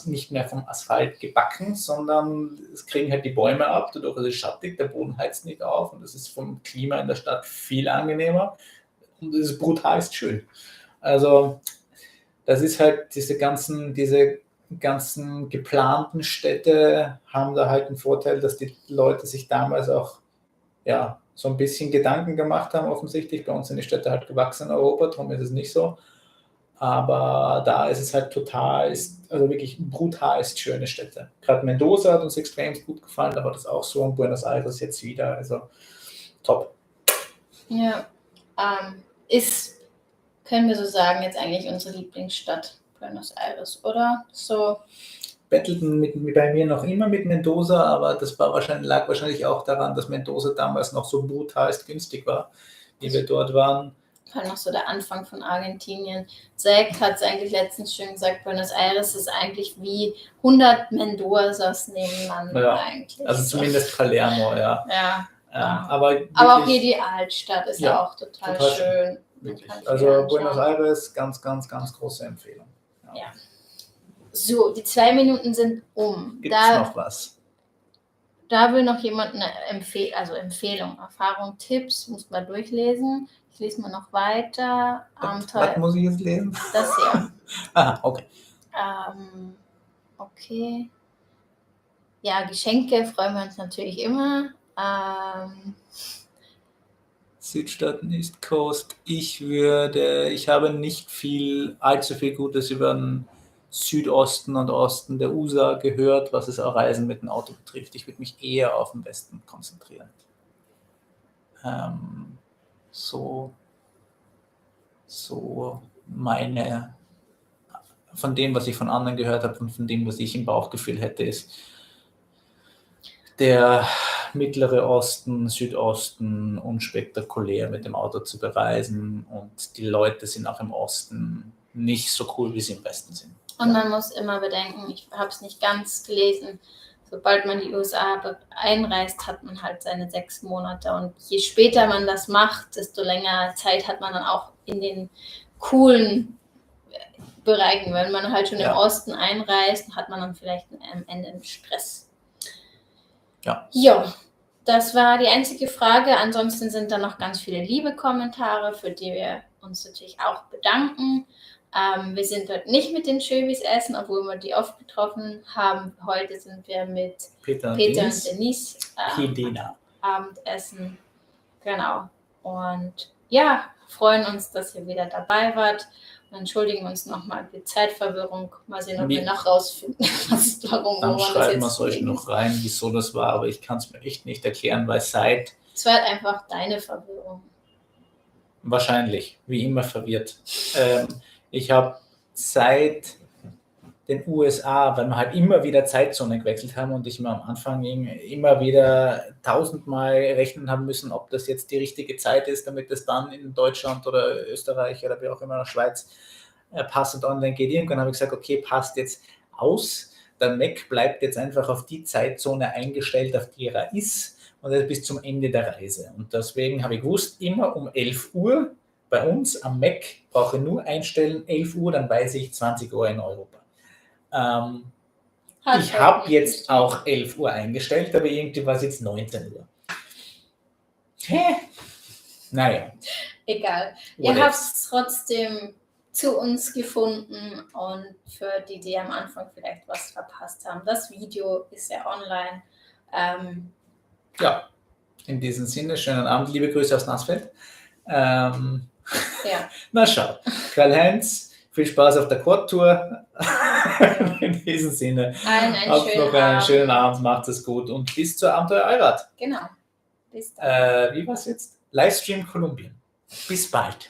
nicht mehr vom Asphalt gebacken, sondern es kriegen halt die Bäume ab. Dadurch ist es schattig, der Boden heizt nicht auf und das ist vom Klima in der Stadt viel angenehmer. Und es ist brutalst schön. Also das ist halt diese ganzen geplanten Städte haben da halt einen Vorteil, dass die Leute sich damals auch so ein bisschen Gedanken gemacht haben, offensichtlich. Bei uns sind die Städte halt gewachsen in Europa, darum ist es nicht so. Aber da ist es halt also wirklich brutal schöne Städte. Gerade Mendoza hat uns extrem gut gefallen, aber das auch so und Buenos Aires jetzt wieder. Also top. Ja, können wir so sagen, jetzt eigentlich unsere Lieblingsstadt, Buenos Aires, oder? So. Bettelten bei mir noch immer mit Mendoza, aber das lag wahrscheinlich auch daran, dass Mendoza damals noch so brutalst günstig war, wie wir dort waren. War noch so der Anfang von Argentinien. Zack hat es eigentlich letztens schön gesagt, Buenos Aires ist eigentlich wie 100 Mendozas nebeneinander eigentlich. Also zumindest Palermo, ja. Aber auch hier die Altstadt ist auch total schön. Also Buenos Aires, ganz, ganz, ganz große Empfehlung. Ja. So, die 2 Minuten sind um. Gibt es noch was? Da will noch jemand eine Empfehlung, Erfahrung, Tipps, muss man durchlesen. Ich lese mal noch weiter. Was muss ich jetzt lesen? Das hier. Aha, okay. Okay. Ja, Geschenke freuen wir uns natürlich immer. Südstaaten, East Coast. Ich habe nicht allzu viel Gutes über den Südosten und Osten der USA gehört, was es auch Reisen mit dem Auto betrifft. Ich würde mich eher auf den Westen konzentrieren. So von dem, was ich von anderen gehört habe und von dem, was ich im Bauchgefühl hätte, ist der Mittlere Osten, Südosten unspektakulär mit dem Auto zu bereisen und die Leute sind auch im Osten nicht so cool, wie sie im Westen sind. Und man muss immer bedenken, ich habe es nicht ganz gelesen, sobald man die USA einreist, hat man halt seine 6 Monate. Und je später man das macht, desto länger Zeit hat man dann auch in den coolen Bereichen. Wenn man halt schon im Osten einreist, hat man dann vielleicht am Ende einen Stress. Ja, das war die einzige Frage. Ansonsten sind da noch ganz viele liebe Kommentare, für die wir uns natürlich auch bedanken. Wir sind heute nicht mit den Schöbis essen, obwohl wir die oft getroffen haben. Heute sind wir mit Peter und Denise Abendessen. Genau. Und ja, freuen uns, dass ihr wieder dabei wart. Und entschuldigen uns nochmal für Zeitverwirrung. Mal sehen, ob wir noch rausfinden, warum. Dann schreiben wir es euch noch rein, wieso das war, aber ich kann es mir echt nicht erklären, weil es war halt einfach deine Verwirrung. Wahrscheinlich, wie immer verwirrt. Ich habe seit den USA, weil wir halt immer wieder Zeitzonen gewechselt haben und ich mir am Anfang immer wieder 1000-mal rechnen haben müssen, ob das jetzt die richtige Zeit ist, damit es dann in Deutschland oder Österreich oder wie auch immer in der Schweiz passend online geht. Irgendwann habe ich gesagt, okay, passt jetzt aus. Der Mac bleibt jetzt einfach auf die Zeitzone eingestellt, auf die er ist und bis zum Ende der Reise. Und deswegen habe ich gewusst, immer um 11 Uhr bei uns am Mac brauche ich nur einstellen, 11 Uhr, dann weiß ich 20 Uhr in Europa. Ich habe jetzt auch 11 Uhr eingestellt, aber irgendwie war es jetzt 19 Uhr. Naja. Egal. Ihr habt es trotzdem zu uns gefunden und für die, die am Anfang vielleicht was verpasst haben, das Video ist ja online. Ja, in diesem Sinne, schönen Abend, liebe Grüße aus Nassfeld. Na schau, Karl-Heinz, viel Spaß auf der Quad-Tour. In diesem Sinne, habt noch einen schönen Abend, macht es gut und bis zur Abenteuer Allrad. Genau, bis dann. Wie war es jetzt? Livestream Kolumbien. Bis bald.